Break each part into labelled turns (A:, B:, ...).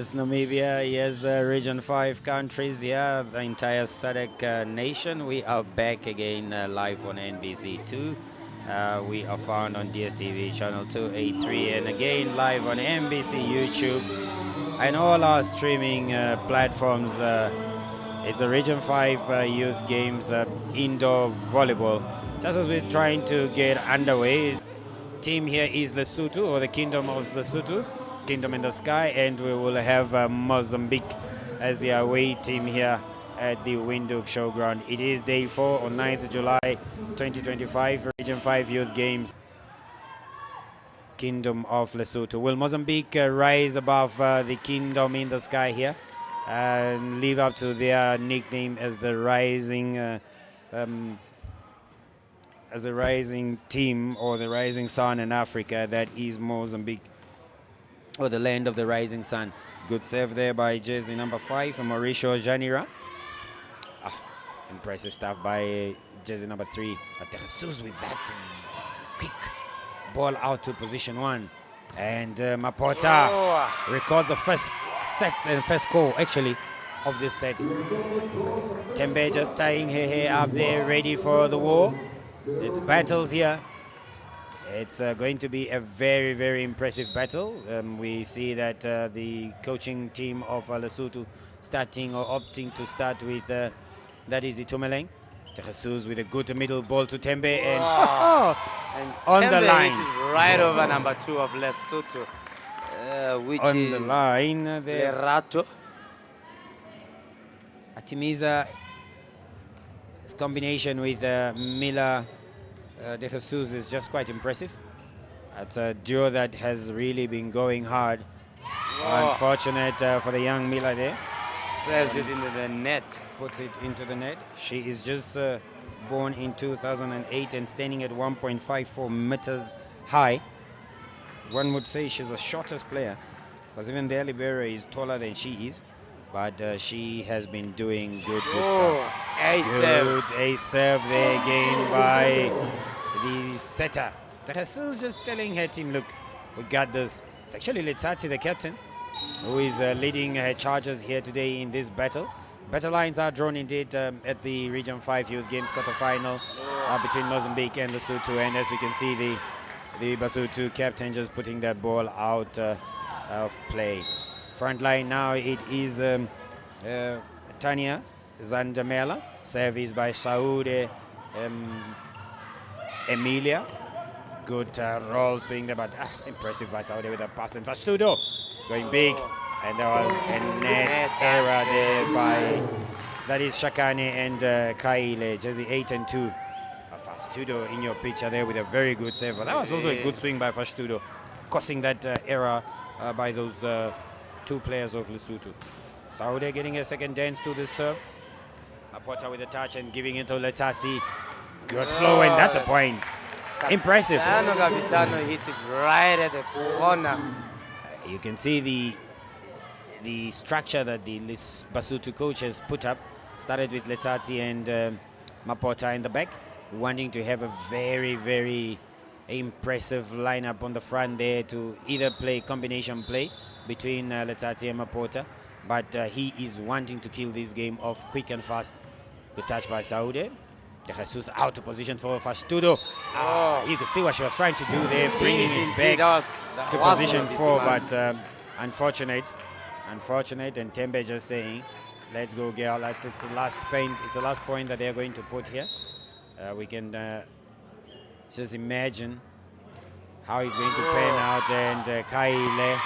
A: Yes, Namibia, yes, Region 5 countries, yeah, the entire SADC nation. We are back again live on NBC2. We are found on DSTV channel 283 and again live on NBC YouTube and all our streaming platforms. It's the Region 5 Youth Games indoor volleyball. Just as we're trying to get underway, team here is Lesotho, or the Kingdom of Lesotho, Kingdom in the Sky, and we will have Mozambique as the away team here at the Windhoek Showground. It is day 4 on 9th July 2025, Region 5 Youth Games, Kingdom of Lesotho. Will Mozambique rise above the Kingdom in the Sky here and live up to their nickname as the rising team, or the rising sun in Africa, that is Mozambique, or the land of the rising sun? Good save there by jersey number 5, Mauricio Janira. Impressive stuff by jersey number 3. But Jesus with that quick ball out to position 1. And Mapota records the first set and first goal, actually, of this set. Tembe just tying her hair up there, ready for the war. It's battles here. It's going to be a very, very impressive battle. We see that the coaching team of Lesotho starting or opting to start with that is Itumeleng. Jesus with a good middle ball to Tembe and,
B: and
A: on
B: Tembe
A: the line.
B: hit it right over number 2 of Lesotho, which
A: on
B: is
A: the line there.
B: Lerato.
A: Atimiza's combination with Mila De Jesus is just quite impressive. That's a duo that has really been going hard. Unfortunate for the young Mila there.
B: Serves it into the net.
A: Puts it into the net. She is just born in 2008 and standing at 1.54 meters high. One would say she's the shortest player, because even their libero is taller than she is. But she has been doing good stuff. A serve there again by the setter. Jesus just telling her team, look, we got this. It's actually Letsatsi, the captain, who is leading her charges here today in this battle. Battle lines are drawn indeed at the Region 5 Youth Games quarterfinal between Mozambique and Lesotho. And as we can see, the Basotho captain just putting that ball out of play. Front line now, it is Tanya Zandamela. Service by Saudi Emilia. Good roll swing there, but impressive by Saudi with a pass and Fastudo going big. And there was a net error there by, that is Shakane and Kaile, jersey 8 and 2. Fastudo in your picture there with a very good save. That was also a good swing by Fastudo, causing that error by those 2 players of Lesotho. Saudi getting a second dance to this serve. Apota with a touch and giving it to Letasi. Good flow, and that's a point. Impressive.
B: Capitano hits it right at the corner.
A: You can see the structure that the Basotho coach has put up. Started with Letati and Mapota in the back, wanting to have a very, very impressive lineup on the front there to either play combination play between Letati and Mapota. But he is wanting to kill this game off quick and fast. Good touch by Saudi. Jesus out of position for Fastudo. You could see what she was trying to do there, bringing it back to position 4, but unfortunate. And Tembe just saying, let's go, girl. It's the last point. It's the last point that they're going to put here. We can just imagine how it's going to pan out. And Kaile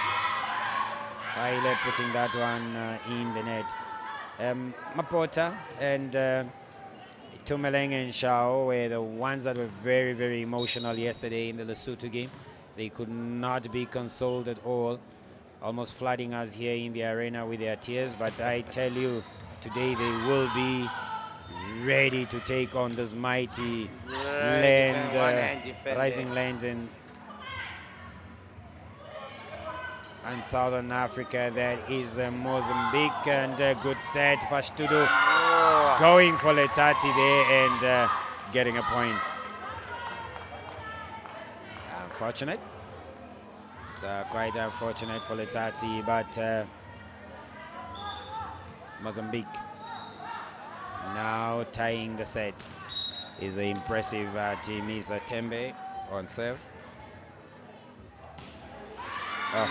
A: putting that one in the net. Mapota and Tumeleng and Shao were the ones that were very, very emotional yesterday in the Lesotho game. They could not be consoled at all, almost flooding us here in the arena with their tears. But I tell you, today they will be ready to take on this mighty land, rising land and Southern Africa. That is Mozambique, and good set. Fastudo going for Letati there and getting a point. Unfortunate. It's quite unfortunate for Letati, but Mozambique. Now tying the set is an impressive Timisa Tembe on serve. Oh,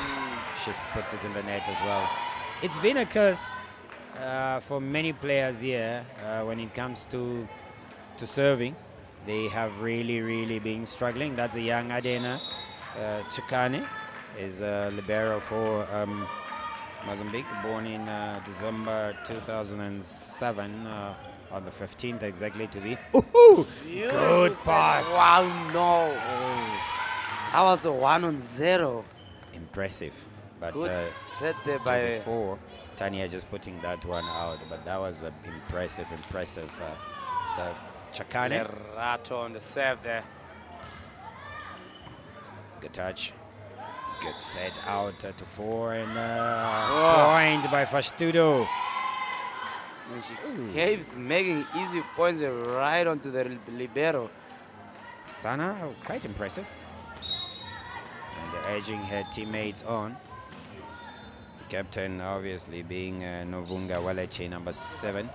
A: she puts it in the net as well. It's been a curse for many players here when it comes to serving. They have really been struggling. That's a young Adena Chikane, is a libero for Mozambique, born in December 2007, on the 15th exactly to be. Ooh, good pass.
B: Wow, no. That was a 1-0.
A: Impressive. But
B: Good set there
A: just
B: by
A: before, Tanya just putting that one out. But that was an impressive serve. Chakane.
B: Rato on the serve there.
A: Good touch. Good set out to 4 and point by Fastudo.
B: And she keeps making easy points right onto the libero.
A: Sana, quite impressive. And edging her teammates on. The captain obviously being Novunga Waleche, number 7.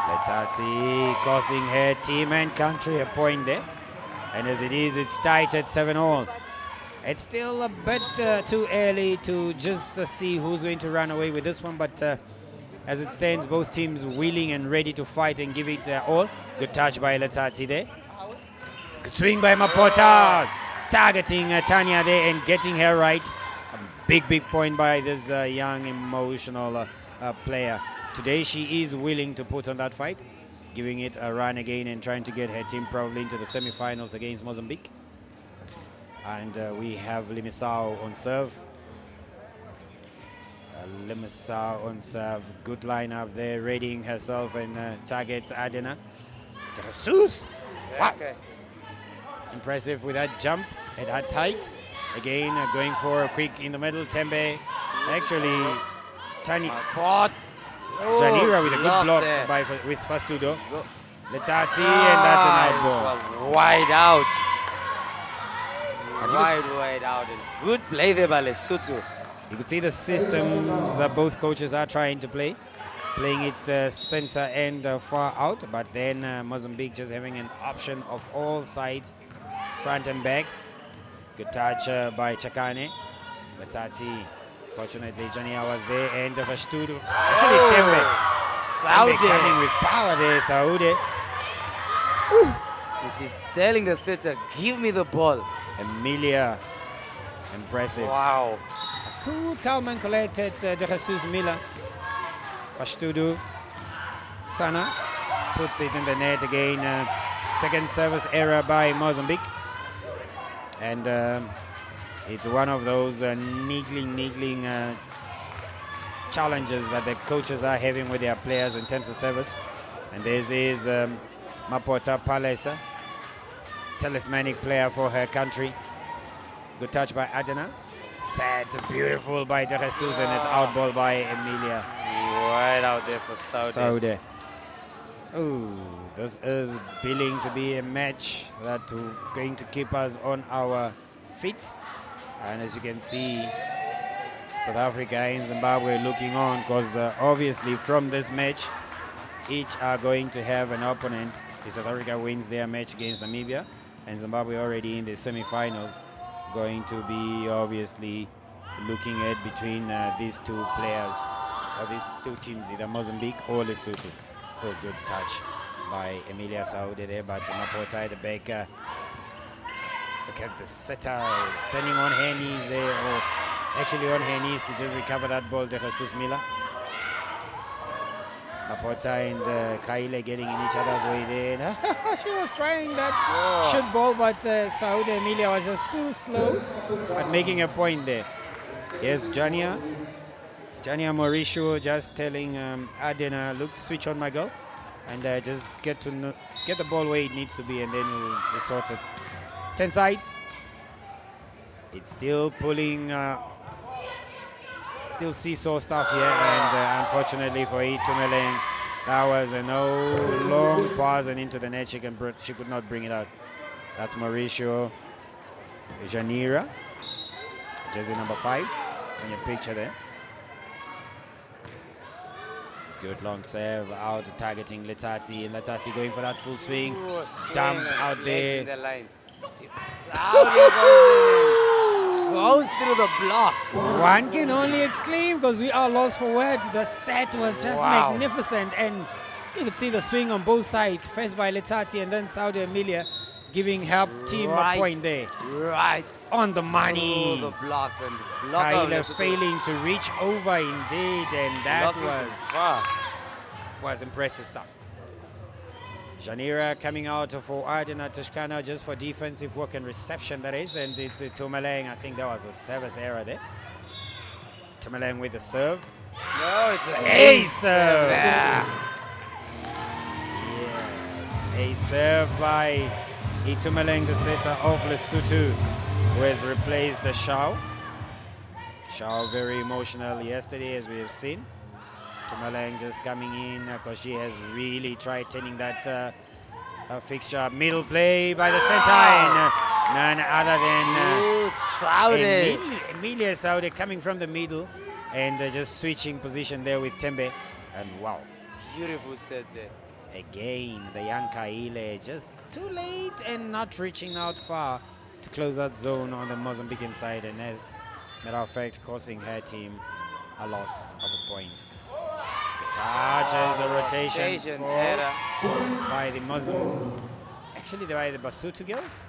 A: Letati costing her team and country a point there. And as it is, it's tight at 7-all. It's still a bit too early to just see who's going to run away with this one, but as it stands, both teams willing and ready to fight and give it all. Good touch by Letati there. Good swing by Mapota, targeting Tanya there and getting her right. A big point by this young, emotional player. Today she is willing to put on that fight, giving it a run again and trying to get her team probably into the semi-finals against Mozambique. And we have Limisao on serve. Limisao on serve. Good lineup there, readying herself and targets Adena. Jesus! Wow.
B: Okay.
A: Impressive with that jump at that height. Again, going for a quick in the middle. Tembe. Actually, Tani. Janira with a good block with Fastudo. Letati, and that's an out ball.
B: It was wide out. Wide out. And good play there by Lesotho.
A: You could see the systems that both coaches are trying to play. Playing it center and far out, but then Mozambique just having an option of all sides, front and back. Good touch by Chakane. Letati. Fortunately, Jania was there, and Fastudo. Actually, Stembe. Saudi coming with power there, Saudi.
B: And she's telling the setter, give me the ball.
A: Emilia. Impressive.
B: Wow.
A: A cool, calm and collected De Jesus Miller. Fastudo. Sana puts it in the net again. Second service error by Mozambique. And it's one of those niggling challenges that the coaches are having with their players in terms of service. And this is Mapota Palesa, talismanic player for her country. Good touch by Adena. Set, beautiful by De Jesus, and it's out ball by Emilia.
B: Right out there for Saudi.
A: Oh, this is billing to be a match that's going to keep us on our feet. And as you can see, South Africa and Zimbabwe looking on, because obviously from this match, each are going to have an opponent. If South Africa wins their match against Namibia, and Zimbabwe already in the semi-finals, going to be obviously looking at between these two players, or these two teams, either Mozambique or Lesotho. Oh, good touch by Emilia Saudi there, but Mapota at the back. Look at the setter standing on her knees there, or actually on her knees to just recover that ball. De Jesus Miller. Mapota and Kaile getting in each other's way there. She was trying that shoot ball, but Saudi Emilia was just too slow, but making a point there. Yes, Jania Mauricio just telling Adena, look, switch on my girl, and just get the ball where it needs to be, and then we'll sort it. 10 sides. It's still pulling, still seesaw stuff here, and unfortunately for Itumeleng, that was a long pass and into the net. She could not bring it out. That's Mauricio Janira, jersey number 5 on your picture there. Good long serve out targeting Letati, and Letati going for that full swing.
B: Ooh,
A: Dump
B: swing and
A: out
B: legs
A: there.
B: in the line. Saudi goes through the block.
A: One can only exclaim because we are lost for words. The set was just
B: Wow.
A: magnificent, and you could see the swing on both sides, first by Letati and then Saudi Emilia giving help team a point there.
B: Right
A: On the money.
B: through the blocks and block out
A: Kaila
B: Lesotho.
A: failing to reach over indeed, and that
B: Blocking from far.
A: was impressive stuff. Janira coming out for Adina Tushkana just for defensive work and reception, that is, and it's Tumaleng. I think that was a service error there. Tumaleng with the serve.
B: No, it's an
A: Ace serve.
B: Yeah.
A: Yes, a serve by Itumeleng, the setter of Lesotho, who has replaced the Shao. Shao very emotional yesterday, as we have seen. Tumeleng just coming in because she has really tried turning that fixture. Middle play by the center, and none other than
B: Ooh, Saudi.
A: Emilia Saudi coming from the middle and just switching position there with Tembe. And wow,
B: Beautiful set there.
A: again, the young Kaile just too late and not reaching out far to close that zone on the Mozambican side, and as a matter of fact, causing her team a loss of a point. The touch as a rotation
B: error.
A: by the actually by the Basutu girls.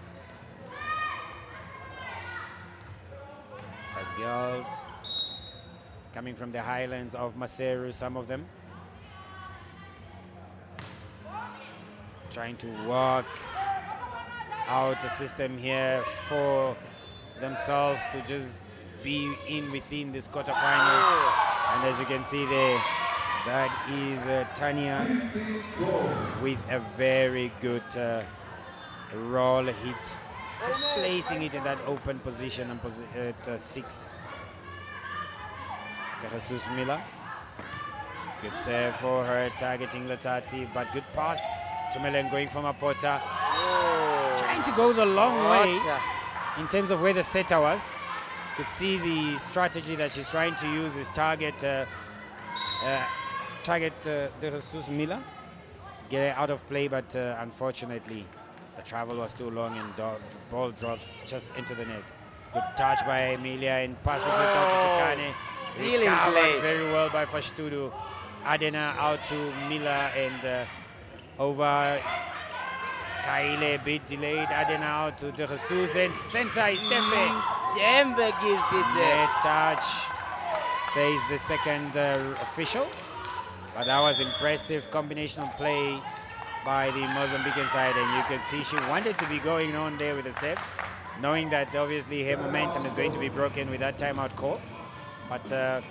A: As girls coming from the highlands of Maseru, some of them trying to work out a system here for themselves to just be within this quarterfinals. And as you can see there, that is Tanya with a very good roll hit, just placing it in that open position at 6. Jesus Miller, good serve for her, targeting Letati, but good pass. Tumeleng going from Apota, trying to go the long way in terms of where the setter was. Could see the strategy that she's trying to use is target Jesus Miller, get her out of play, but unfortunately the travel was too long and ball drops just into the net. Good touch by Emilia and passes it out to Chikane.
B: Stealing
A: Recovered
B: play.
A: very well by Fashtudu. Adena out to Miller and over Kaile, a bit delayed. Adena out to De Jesus, and center is Tembe.
B: Dembe gives it there.
A: Net touch, says the second official. But that was impressive combinational play by the Mozambican side, and you can see she wanted to be going on there with a save, knowing that obviously her momentum is going to be broken with that timeout call. But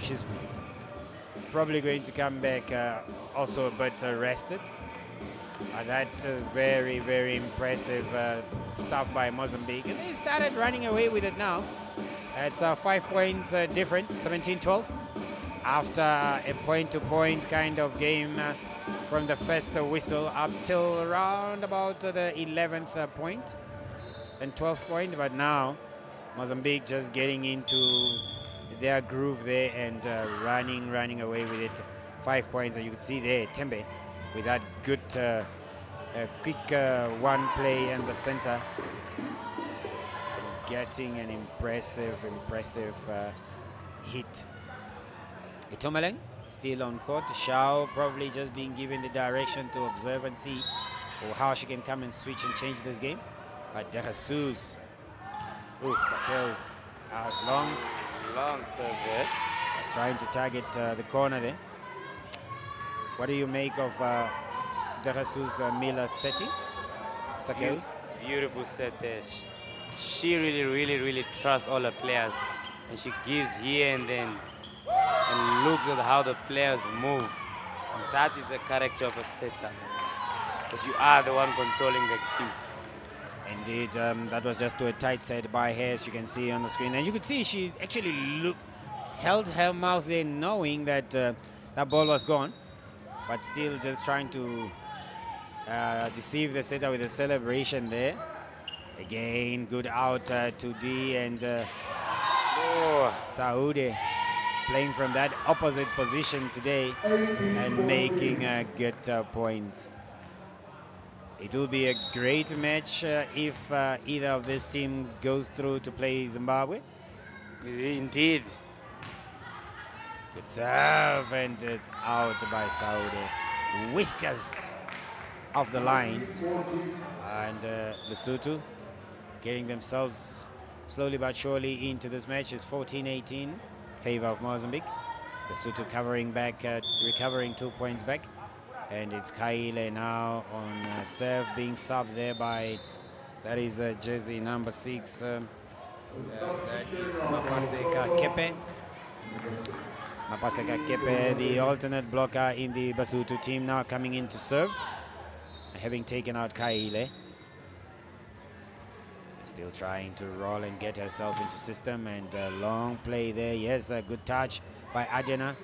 A: she's probably going to come back also a bit rested. That's very, very impressive stuff by Mozambique. And they've started running away with it now. It's a 5-point difference, 17-12. After a point-to-point kind of game from the first whistle up till around about the 11th point and 12th point. But now Mozambique just getting into their groove there and running away with it. 5 points, and you can see there Tembe with that good quick one play in the center, getting an impressive hit. Itomeleng still on court. Shao probably just being given the direction to observe and see how she can come and switch and change this game. But De Jesus, Sakeos, as long
B: serve there.
A: was trying to target the corner there. What do you make of De Jesus Miller's setting, Sakeos?
B: Beautiful set there. She really trusts all her players, and she gives here and then and looks at how the players move. And that is the character of a setter, because you are the one controlling the game.
A: Indeed, that was just to a tight set by her, as you can see on the screen. And you could see she actually held her mouth there, knowing that that ball was gone, but still just trying to deceive the setter with a celebration there. Again, good out to D and Saudi playing from that opposite position today and making good points. It will be a great match if either of this team goes through to play Zimbabwe.
B: Indeed.
A: Good serve, and it's out by Saudi. Whiskers off the line. And Lesotho getting themselves slowly but surely into this match is 14-18, favor of Mozambique. Lesotho covering back, recovering 2 points back. And it's Kaile now on serve, being subbed there by, that is jersey number 6. That is Mapaseka Kepe. Mapaseka Kepe, the alternate blocker in the Basotho team, now coming in to serve, having taken out Kaile. Still trying to roll and get herself into system, and a long play there. Yes, a good touch by Adena.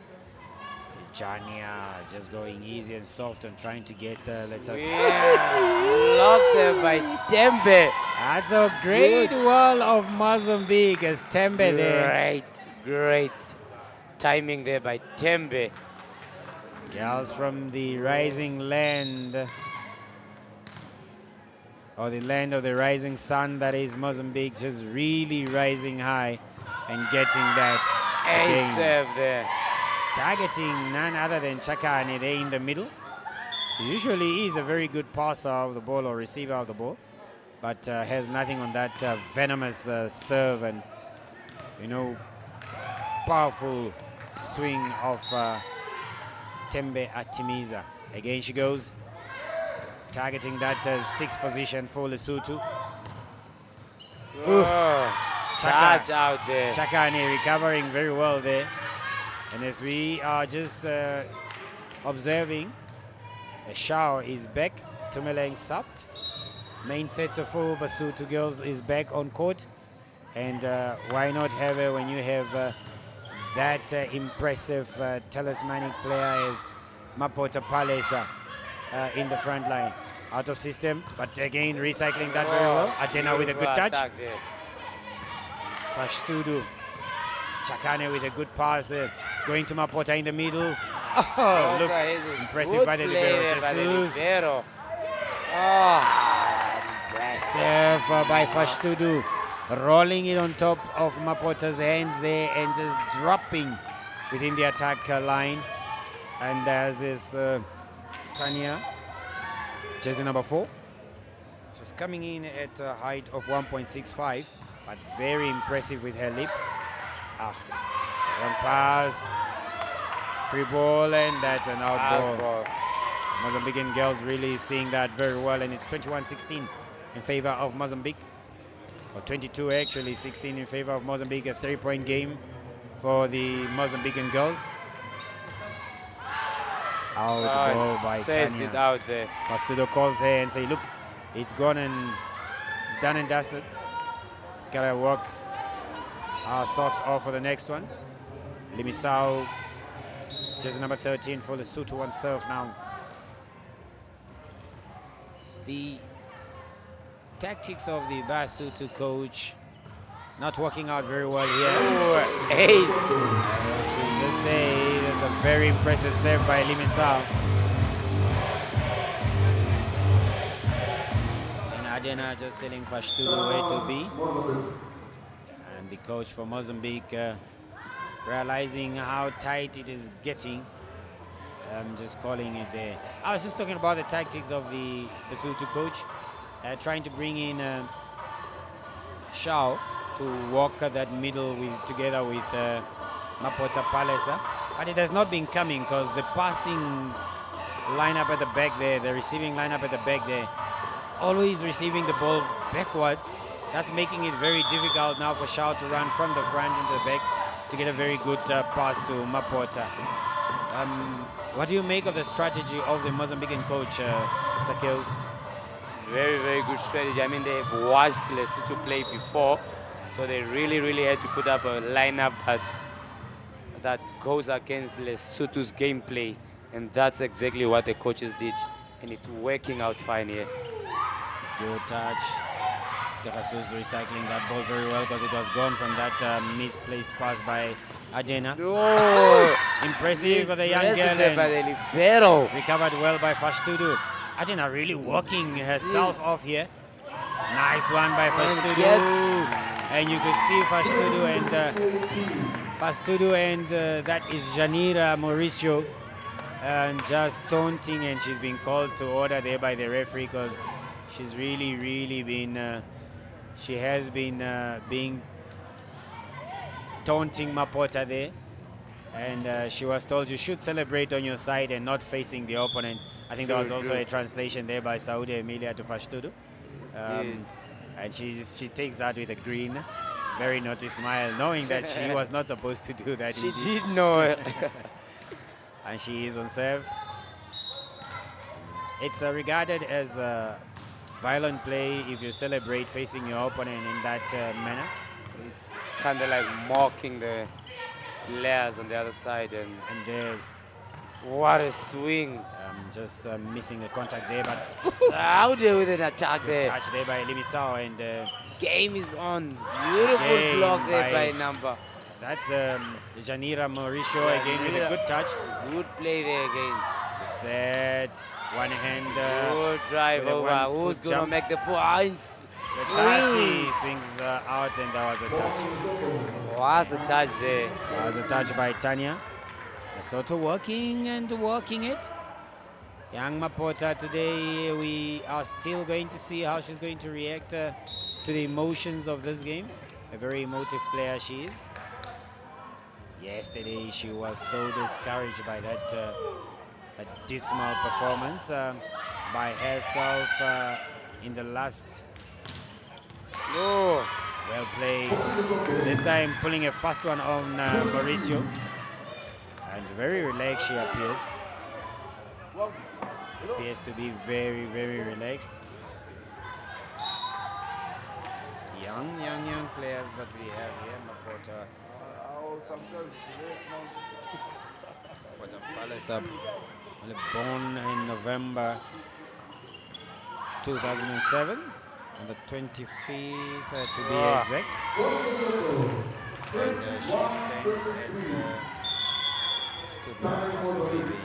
A: Jania just going easy and soft and trying to get let's us.
B: Yeah, locked there by Tembe.
A: That's a great wall of Mozambique as Tembe there.
B: Great timing there by Tembe.
A: Girls from the rising land, or the land of the rising sun, that is Mozambique, just really rising high and getting that
B: Ace serve there.
A: Targeting none other than Chakane there in the middle. Usually is a very good passer of the ball or receiver of the ball, but has nothing on that venomous serve and, you know, powerful swing of Tembe Atimiza. Again she goes, targeting that 6th position for Lesotho.
B: Charge out there.
A: Chakane recovering very well there. And as we are just observing, Shao is back, Tumeleng subbed. Main setter for Basotho girls is back on court. And why not have her when you have that impressive talismanic player as Mapota Palesa in the front line. Out of system, but again recycling that very well. Atena with a good touch. Fashtudu. Chakane with a good pass, going to Mapota in the middle. Oh, look, impressive by the libero. Jesus. Impressive by Fashtudu. Rolling it on top of Mapota's hands there and just dropping within the attack line. And there's this Tanya, jersey number 4. She's coming in at a height of 1.65, but very impressive with her lip. One pass, free ball, and that's an out ball. Mozambican girls really seeing that very well, and it's 21-16 in favor of Mozambique. Or 22 actually, 16 in favor of Mozambique, a 3-point game for the Mozambican girls. Out ball by
B: saves
A: Tanya.
B: It out there.
A: Fastudo calls her and say, look, it's gone and it's done and dusted. Gotta work our socks off for the next one. Limisau, jersey number 13 for Lesotho on serve now. The tactics of the Basotho coach not working out very well here.
B: Ooh, ace.
A: As we just say, that's a very impressive serve by Limisau. And Adena just telling Fashtudo where to be. And the coach for Mozambique realizing how tight it is getting. I'm just calling it there. I was just talking about the tactics of the Basotho coach, trying to bring in Shao to walk that middle together with Mapota Palesa. But it has not been coming because the passing lineup at the back there, the receiving lineup at the back there, always receiving the ball backwards. That's making it very difficult now for Shao to run from the front into the back to get a very good pass to Mapota. What do you make of the strategy of the Mozambican coach, Sakeus?
B: Very, very good strategy. I mean, they've watched Lesotho play before, so they really had to put up a lineup that goes against Lesotho's gameplay, and that's exactly what the coaches did, and it's working out fine here.
A: Good touch. Tekasus recycling that ball very well because it was gone from that misplaced pass by Adena.
B: Oh,
A: Impressive for the young
B: impressive
A: girl,
B: by
A: and
B: the libero.
A: recovered well by Fashtudu. Adena really working herself off here. Nice one by Fashtudu. And you could see Fashtudu and that is Janira Mauricio. And just taunting, and she's been called to order there by the referee because she's really been she has been being taunting Mapota there, and she was told you should celebrate on your side and not facing the opponent. I think there was also a translation there by Saudi Emilia to Fashtudu, and she takes that with a green, very naughty smile, knowing that she was not supposed to do that.
B: She
A: indeed.
B: did know it.
A: And she is on serve. It's regarded as violent play if you celebrate facing your opponent in that manner.
B: It's kind of like mocking the players on the other side. And what a swing.
A: Just missing a contact there, but
B: Saudi with an attack
A: good
B: there.
A: touch there by Limisao, and
B: Game is on. Beautiful
A: Game
B: block there
A: by-
B: by number.
A: that's Janira Mauricio again with a good touch.
B: Good play there again.
A: Good set, one hand.
B: Good drive
A: with a
B: over.
A: 1
B: Who's
A: foot
B: going to
A: jump.
B: make the points?
A: Letati swings out, and that was a touch.
B: Was a touch there.
A: That was a touch by Tanya. Lesotho working and working it. Young Mapota today, we are still going to see how she's going to react to the emotions of this game. A very emotive player she is. Yesterday she was so discouraged by that dismal performance by herself in the last.
B: Oh,
A: Well played. This time pulling a fast one on Mauricio. And very relaxed she appears. Appears to be very relaxed. Young players that we have here. Mapota. Mapota Palace up. Born in November 2007. On the 25th to be exact. And she stands at this could not possibly be.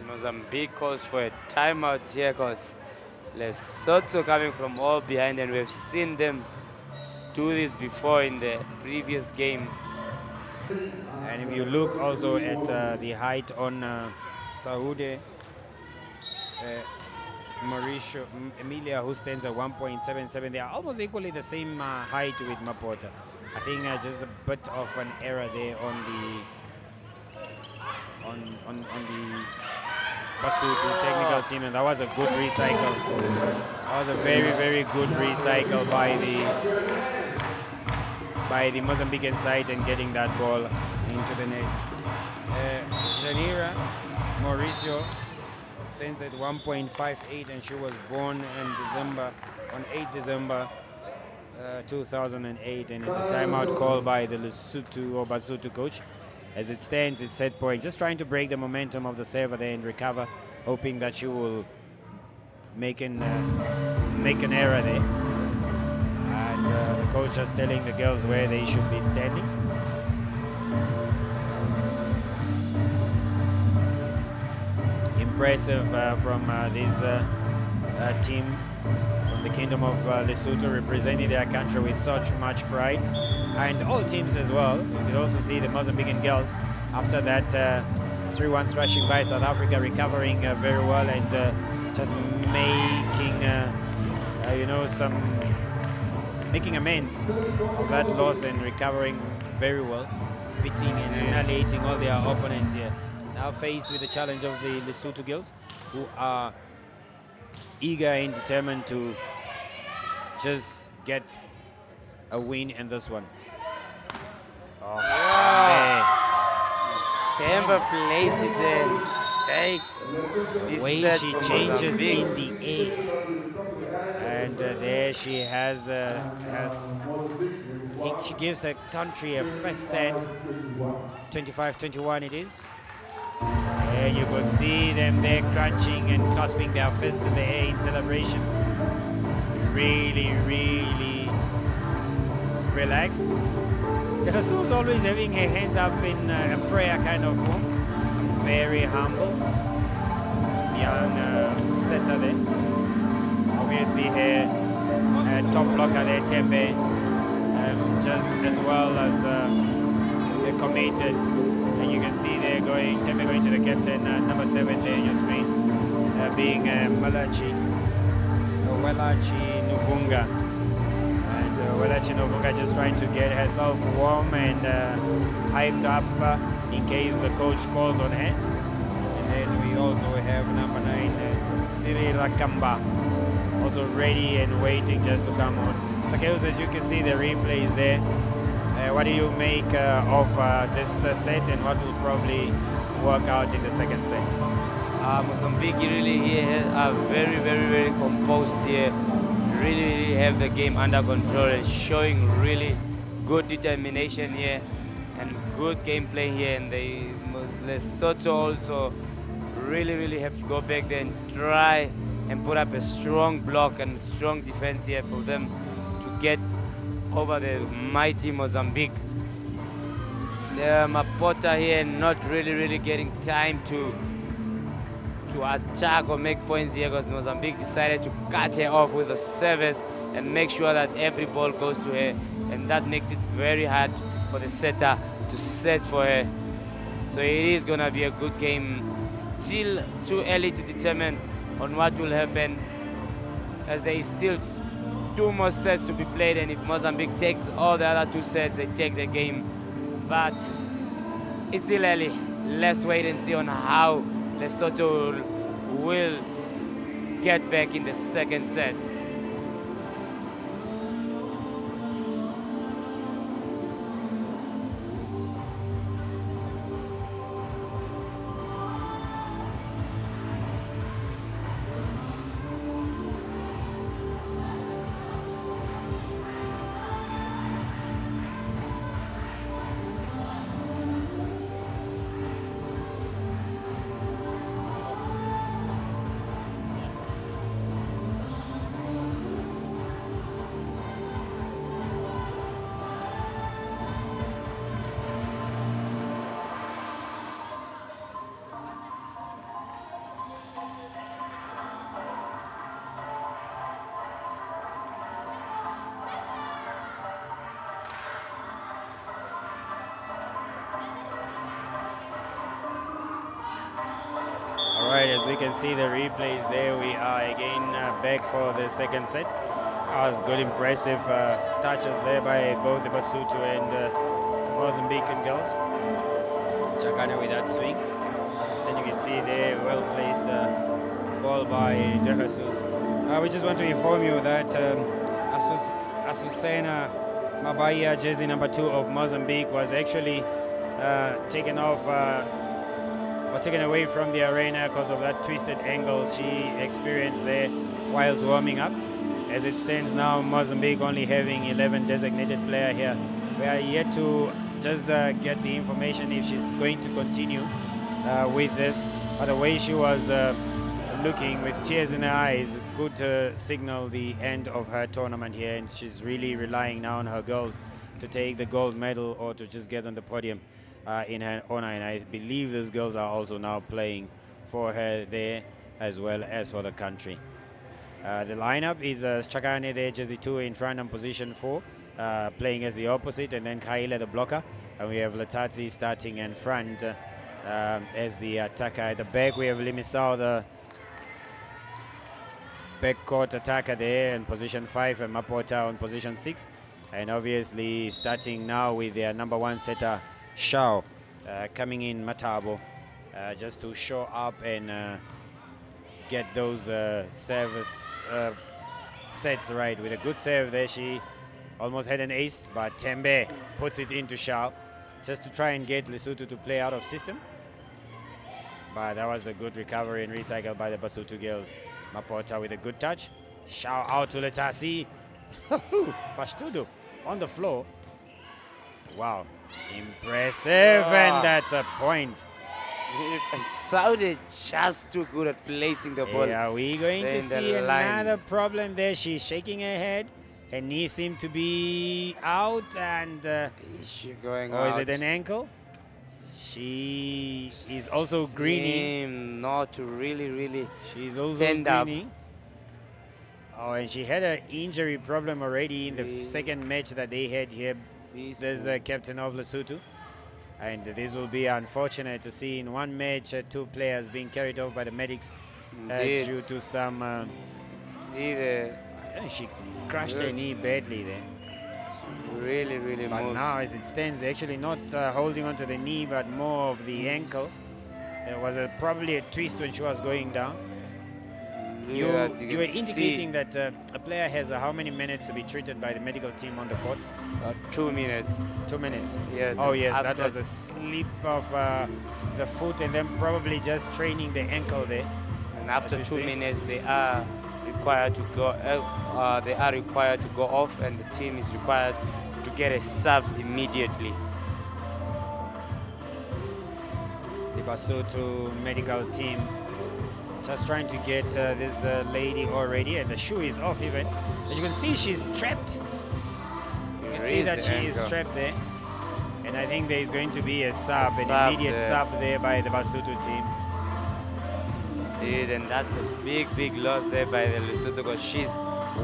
B: Mozambique calls for a timeout here because Lesotho coming from all behind, and we've seen them do this before in the previous game.
A: And if you look also at the height on Saudi Mauricio Emilia, who stands at 1.77, they are almost equally the same height with Mapota. I think just a bit of an error there on the Basotho technical team, and that was a good recycle. That was a very good recycle by the Mozambican side and getting that ball into the net. Janira Mauricio stands at 1.58, and she was born on 8 December 2008, and it's a timeout call by the Lesotho or Basotho coach. As it stands, it's set point, just trying to break the momentum of the server there and recover, hoping that she will make an error there. And the coach is telling the girls where they should be standing. Impressive from this team from the Kingdom of Lesotho, representing their country with such much pride, and all teams as well. You could also see the Mozambican girls after that 3-1 thrashing by South Africa, recovering very well and just making making amends of that loss and recovering very well, beating and annihilating all their opponents here. Now faced with the challenge of the Lesotho girls, who are eager and determined to just get a win in this one. Oh,
B: Temba placed it there. Takes
A: the way she changes in the air, and there she has she gives her country a first set, 25-21 it is. And you could see them there crunching and clasping their fists in the air in celebration. Really relaxed. Teresu's always having her hands up in a prayer kind of form. Very humble. Young setter there. Obviously her top blocker there, Tembe, just as well as committed. And you can see there Tembe going to the captain, number 7 there on your screen, being Welachi Nuvunga. And Welachi Nuvunga just trying to get herself warm and hyped up in case the coach calls on her. And then we also have number 9, Siri Rakamba, also ready and waiting just to come on. Sakeus, as you can see the replays there, what do you make of this set, and what will probably work out in the second set?
B: Mozambique really here are very, very, very composed here. Really have the game under control and showing really good determination here and good gameplay here. And Lesotho also really have to go back there and try and put up a strong block and strong defense here for them to get over the mighty Mozambique. Mapota here not really getting time to attack or make points here, because Mozambique decided to cut her off with a service and make sure that every ball goes to her, and that makes it very hard for the setter to set for her. So it is gonna be a good game. Still too early to determine on what will happen, as there is still 2 more sets to be played, and if Mozambique takes all the other 2 sets, they take the game. But it's still early. Let's wait and see on how Lesotho will get back in the second set.
A: Alright, as we can see the replays there, we are again back for the second set. That was good, impressive touches there by both the Basotho and Mozambican girls. Chakane with that swing. Then you can see there, well placed ball by De Jesus. We just want to inform you that Asusena Mabaya, jersey number 2 of Mozambique, was actually taken away from the arena because of that twisted angle she experienced there whilst warming up. As it stands now, Mozambique only having 11 designated player here. We are yet to just get the information if she's going to continue with this. But the way she was looking with tears in her eyes could signal the end of her tournament here, and she's really relying now on her girls to take the gold medal or to just get on the podium in her honor. And I believe those girls are also now playing for her there as well as for the country. The lineup is Chakane there, jersey 2 in front on position 4, playing as the opposite, and then Kaila the blocker, and we have Latati starting in front as the attacker. At the back we have Limisao, the backcourt attacker there in position 5, and Mapota on position 6, and obviously starting now with their number 1 setter Shao coming in Matabo just to show up and get those service sets right. With a good serve there, she almost had an ace, but Tembe puts it into Shao just to try and get Lesotho to play out of system. But that was a good recovery and recycle by the Basotho girls. Mapota with a good touch. Shao out to Letasi. Fashtudo on the floor. Wow, impressive, and that's a point.
B: And Saudi just too good at placing the ball.
A: Are we going to see another problem there? She's shaking her head Her knee seemed to be out, and
B: Is she going
A: or
B: out?
A: is it an ankle? She is also greening.
B: Seem not to really
A: She's also
B: stand up.
A: greening. Oh, and she had an injury problem already in the second match that they had here. There's a captain of Lesotho. And this will be unfortunate to see in one match 2 players being carried off by the medics due to some...
B: See the...
A: she crushed her knee badly there.
B: Really
A: But
B: moved.
A: now as it stands, actually not holding onto the knee, but more of the ankle. There was probably a twist when she was going down. You were indicating that a player has how many minutes to be treated by the medical team on the court?
B: 2 minutes.
A: 2 minutes.
B: Yes.
A: Oh yes, that was a slip of the foot, and then probably just training the ankle there.
B: And after 2 minutes, they are required to go. They are required to go off, and the team is required to get a sub immediately.
A: The Basotho medical team just trying to get this lady already, and the shoe is off even. As you can see, she's trapped. You can see that she is trapped there. And I think there is going to be an immediate sub there by the Basotho team.
B: Indeed, and that's a big loss there by the Lesotho, because she's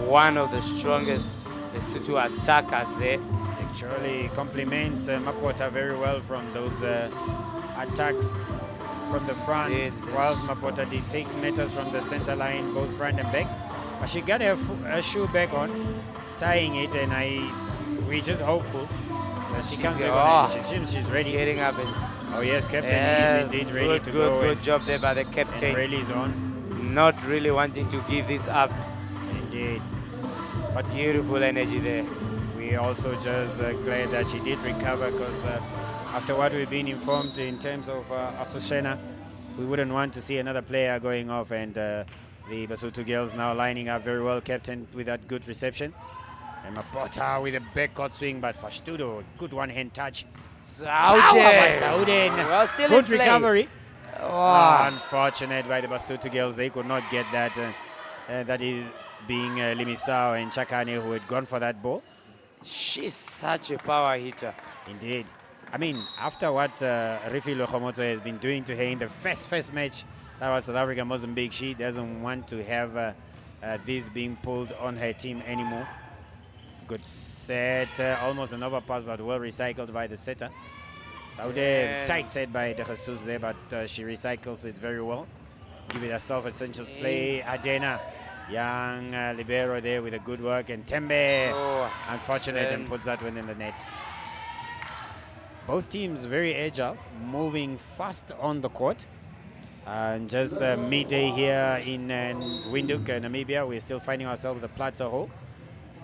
B: one of the strongest Lesotho attackers there.
A: Actually complements Mapota very well from those attacks from the front, whilst Mapota takes matters from the center line, both front and back. But she got her shoe back on, tying it, and we're just hopeful that she comes back on. She seems she's ready.
B: Getting up.
A: Oh yes, captain is indeed ready to go.
B: Good job there by the captain.
A: Rally's on.
B: Not really wanting to give this up.
A: Indeed.
B: But beautiful energy there.
A: We also just glad that she did recover, because after what we've been informed in terms of Asoshena, we wouldn't want to see another player going off, and the Basotho girls now lining up very well, captain with that good reception. And Mapota with a backcourt swing, but Fashtudo, good one-hand touch.
B: Saude.
A: Good recovery. Unfortunate by the Basotho girls. They could not get that. That is being Limisao and Chakane, who had gone for that ball.
B: She's such a power hitter.
A: Indeed. I mean, after what Rifi Lokomoto has been doing to her in the first match, that was South Africa Mozambique, she doesn't want to have this being pulled on her team anymore. Good set, almost an overpass, but well recycled by the setter. Saude, tight set by De Jesus there, but she recycles it very well. Give it herself essential play. Adena, young libero there with a good work, and Tembe, unfortunate, and puts that one in the net. Both teams very agile, moving fast on the court. And just midday here in Windhoek, Namibia, we're still finding ourselves at the Plaza Hall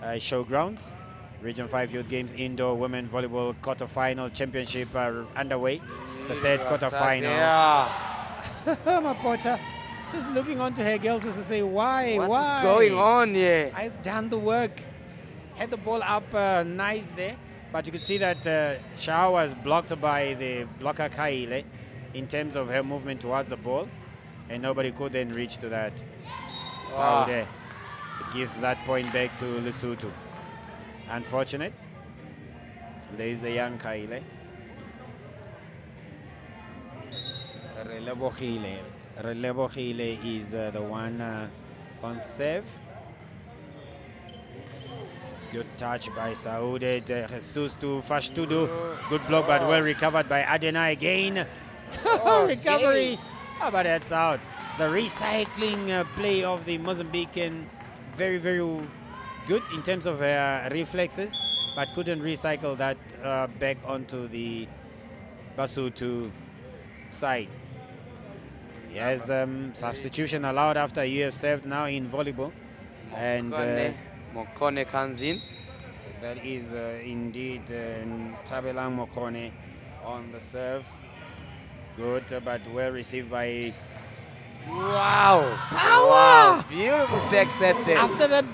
A: showgrounds. Region 5 Youth Games Indoor Women Volleyball Quarterfinal Championship are underway. It's a third quarterfinal. Mapota just looking onto her girls as to say, why?
B: What's going on here?
A: I've done the work. Had the ball up nice there. But you could see that Shah was blocked by the blocker Kaile in terms of her movement towards the ball. And nobody could then reach to that. Saude gives that point back to Lesotho. Unfortunate. There is a young Kaile. Relebochile is the one on serve. Good touch by Saude. Jesus to Fashtudu. Good block, but well recovered by Adena again. Recovery. But that's out. The recycling play of the Mozambican, very good in terms of reflexes, but couldn't recycle that back onto the Basotho side. Yes, substitution allowed after you have served now in volleyball. And
B: Mokone comes in.
A: That is indeed Tabelang Mokone on the serve. Good, but well received by...
B: Wow!
A: Power!
B: Wow. Beautiful back set there.
A: After the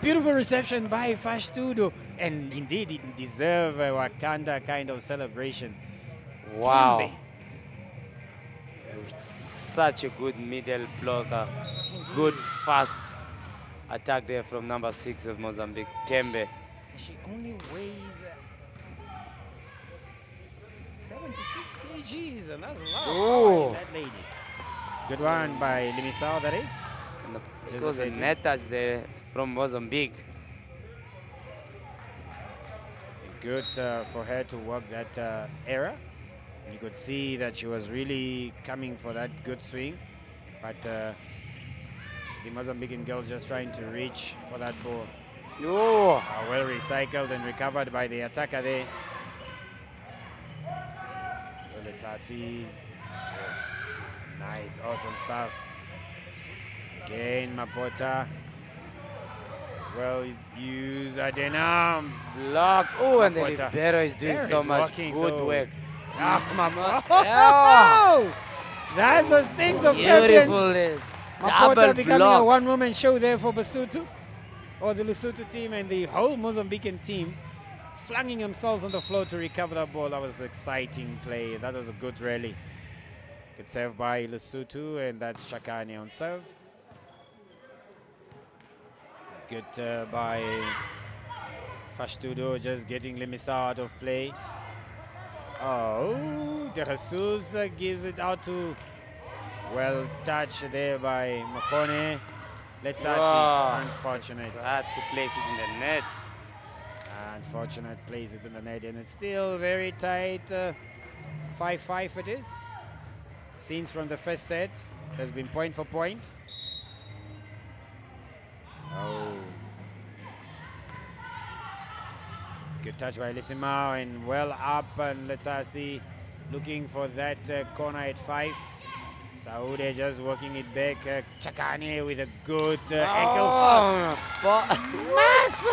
A: beautiful reception by Fashtudo. And indeed, it deserves a Wakanda kind of celebration.
B: Wow.
A: Timbe.
B: Such a good middle blocker. Good, fast. attack there from number 6 of Mozambique, Tembe.
A: She only weighs 76 kgs, and that's a lot of power in that lady. Good one by Limisao, that is.
B: And it was a net touch there from Mozambique.
A: Good for her to work that era. You could see that she was really coming for that good swing, but the Mozambican girls just trying to reach for that ball.
B: Oh.
A: Well recycled and recovered by the attacker there. Letati. Nice, awesome stuff. Again, Mapota. Well used, Adena.
B: Blocked. Oh, and the libero is doing so much good work.
A: Oh, that's the things of champions. Mapota becoming a one-woman show there for Lesotho, or the Lesotho team, and the whole Mozambican team flinging themselves on the floor to recover that ball. That was exciting play. That was a good rally. Good serve by Lesotho, and that's Chakane on serve. Good by Fashtudo, just getting Limisa out of play. Oh, De Jesus gives it out to, well touched there by Makone. Letati, unfortunate.
B: Letati plays it in the net.
A: Unfortunate, plays it in the net, and it's still very tight. 5-5 it is. Scenes from the first set. There's been point for point. Oh. Good touch by Lissimao, and well up, and let's see, looking for that corner at 5. Saude just working it back. Chakane with a good ankle pass.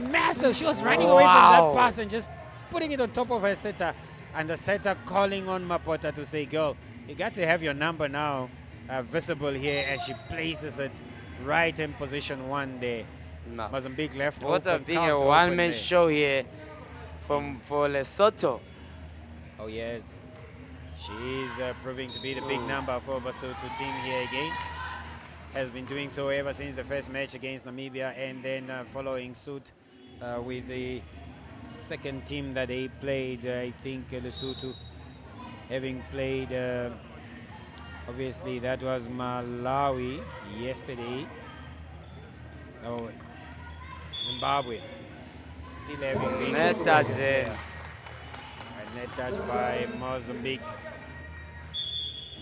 A: Massive! She was running away from that pass and just putting it on top of her setter, and the setter calling on Mapota to say, girl, you got to have your number now visible here, and she places it right in position 1 there.
B: No.
A: Mozambique left
B: what
A: open.
B: What a big one-man show here for Lesotho.
A: Oh yes, she is proving to be the big number for Lesotho team here again. Has been doing so ever since the first match against Namibia, and then following suit with the second team that they played. I think Lesotho, having played, obviously that was Malawi yesterday. Oh, Zimbabwe. Still having been
B: net touch there.
A: A net touch by Mozambique.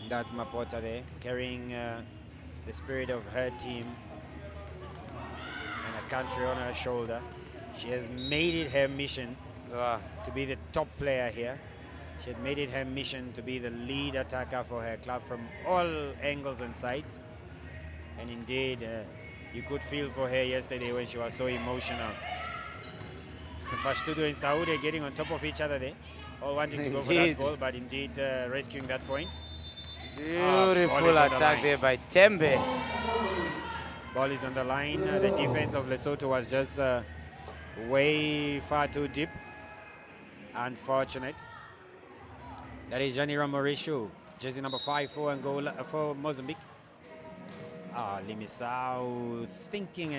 A: That's Mapota there, carrying the spirit of her team and a country on her shoulder. She has made it her mission to be the top player here. She had made it her mission to be the lead attacker for her club from all angles and sides. And indeed, you could feel for her yesterday when she was so emotional. Fashtudo and Saude getting on top of each other there, all wanting to go for that ball, but indeed rescuing that point.
B: Beautiful attack there by Tembe.
A: Ball is on the line. The defense of Lesotho was just way far too deep. Unfortunate. That is Janira Mauricio, jersey number 5 for Angola, for Mozambique. Limisao thinking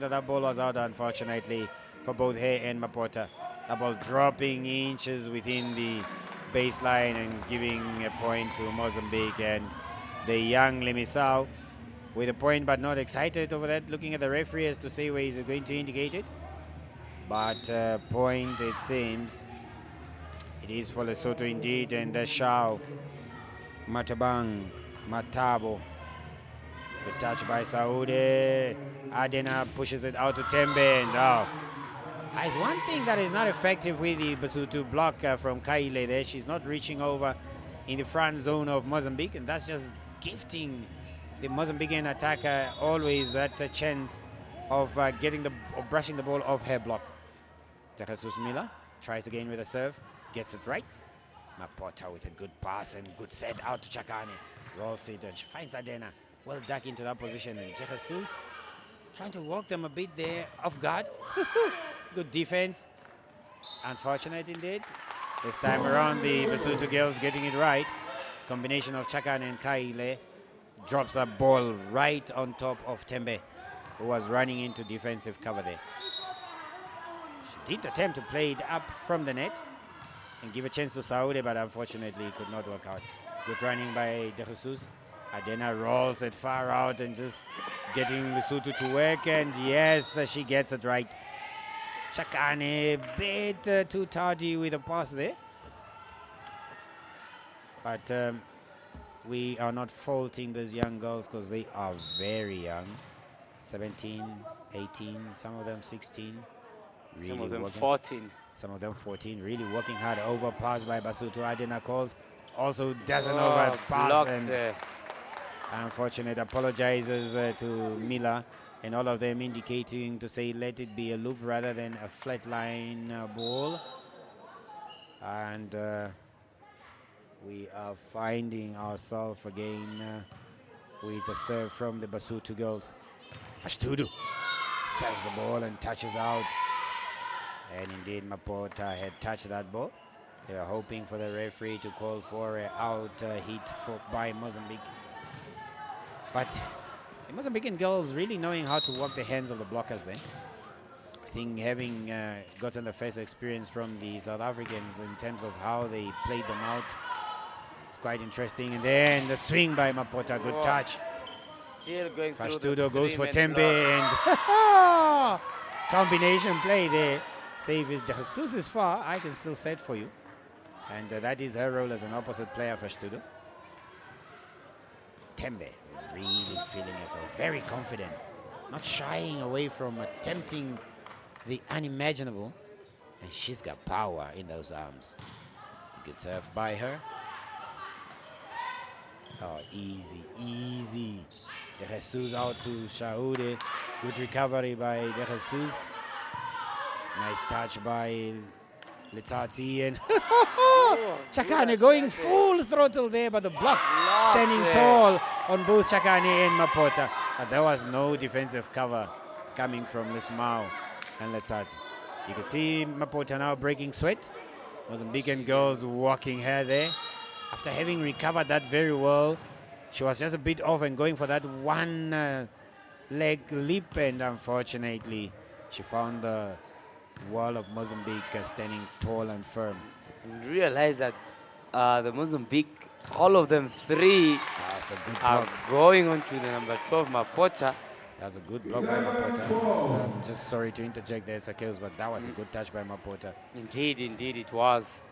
A: that that ball was out, unfortunately, for both her and Mapota. That ball dropping inches within the baseline and giving a point to Mozambique, and the young Limisao with a point, but not excited over that, looking at the referee as to say where he's going to indicate it. But point, it seems. It is for Lesotho indeed, and the Shao Matabang Matabo. Good touch by Saude. Adena pushes it out to Tembe, and it's one thing that is not effective with the Lesotho block from Kaile there. She's not reaching over in the front zone of Mozambique, and that's just gifting the Mozambican attacker always that chance of getting or brushing the ball off her block. Jesus Miller tries again with a serve, gets it right. Mapota with a good pass and good set out to Chakane. Rolls it, and she finds Adena. Well dug into that position, and Jesus trying to walk them a bit there off guard. Good defense. Unfortunate indeed. This time around, the Lesotho girls getting it right. Combination of Chakane and Kaile drops a ball right on top of Tembe, who was running into defensive cover there. She did attempt to play it up from the net and give a chance to Saudi, but unfortunately it could not work out. Good running by De Jesus. Adena rolls it far out and just getting Lesotho to work, and yes, she gets it right. Chakane a bit too tardy with a pass there. But we are not faulting these young girls because they are very young. 17, 18, some of them 16. Really
B: Some of them
A: working.
B: 14.
A: Some of them 14. Really working hard. Overpass by Basuto. Adena calls. Also doesn't
B: Oh,
A: overpass.
B: blocked
A: And
B: there.
A: unfortunate apologizes to Mila, and all of them indicating to say let it be a loop rather than a flat line ball. And we are finding ourselves again with a serve from the Basuto girls. Fashtudu serves the ball and touches out. And indeed, Mapota had touched that ball. They were hoping for the referee to call for an out hit by Mozambique. But the Mozambican girls really knowing how to work the hands of the blockers there. I think having gotten the first experience from the South Africans in terms of how they played them out, it's quite interesting. And then the swing by Mapota, good touch.
B: Still going through
A: Fashtudo goes for
B: three-man
A: Tembe
B: block.
A: and combination play there. Say if De Jesus is far, I can still set for you. And that is her role as an opposite player, Fashtudo. Tembe really feeling herself, very confident, not shying away from attempting the unimaginable. And she's got power in those arms. A good serve by her. Oh, easy, easy. De Jesus out to Shaude. Good recovery by De Jesus. Nice touch by Letsatsi, and Chakane going full throttle there, but the block standing tall on both Chakane and Mapota. But there was no defensive cover coming from Lismau and Letsatsi. You could see Mapota now breaking sweat. Mozambican girls walking her there. After having recovered that very well, she was just a bit off and going for that one leg leap, and unfortunately she found the wall of Mozambique standing tall and firm.
B: And realize that the Mozambique, all of them three
A: That's a good
B: are
A: block.
B: going on to the number 12, Mapota.
A: That's a good block by Mapota. I'm just sorry to interject there, Sakels, but that was a good touch by Mapota.
B: Indeed, indeed it was.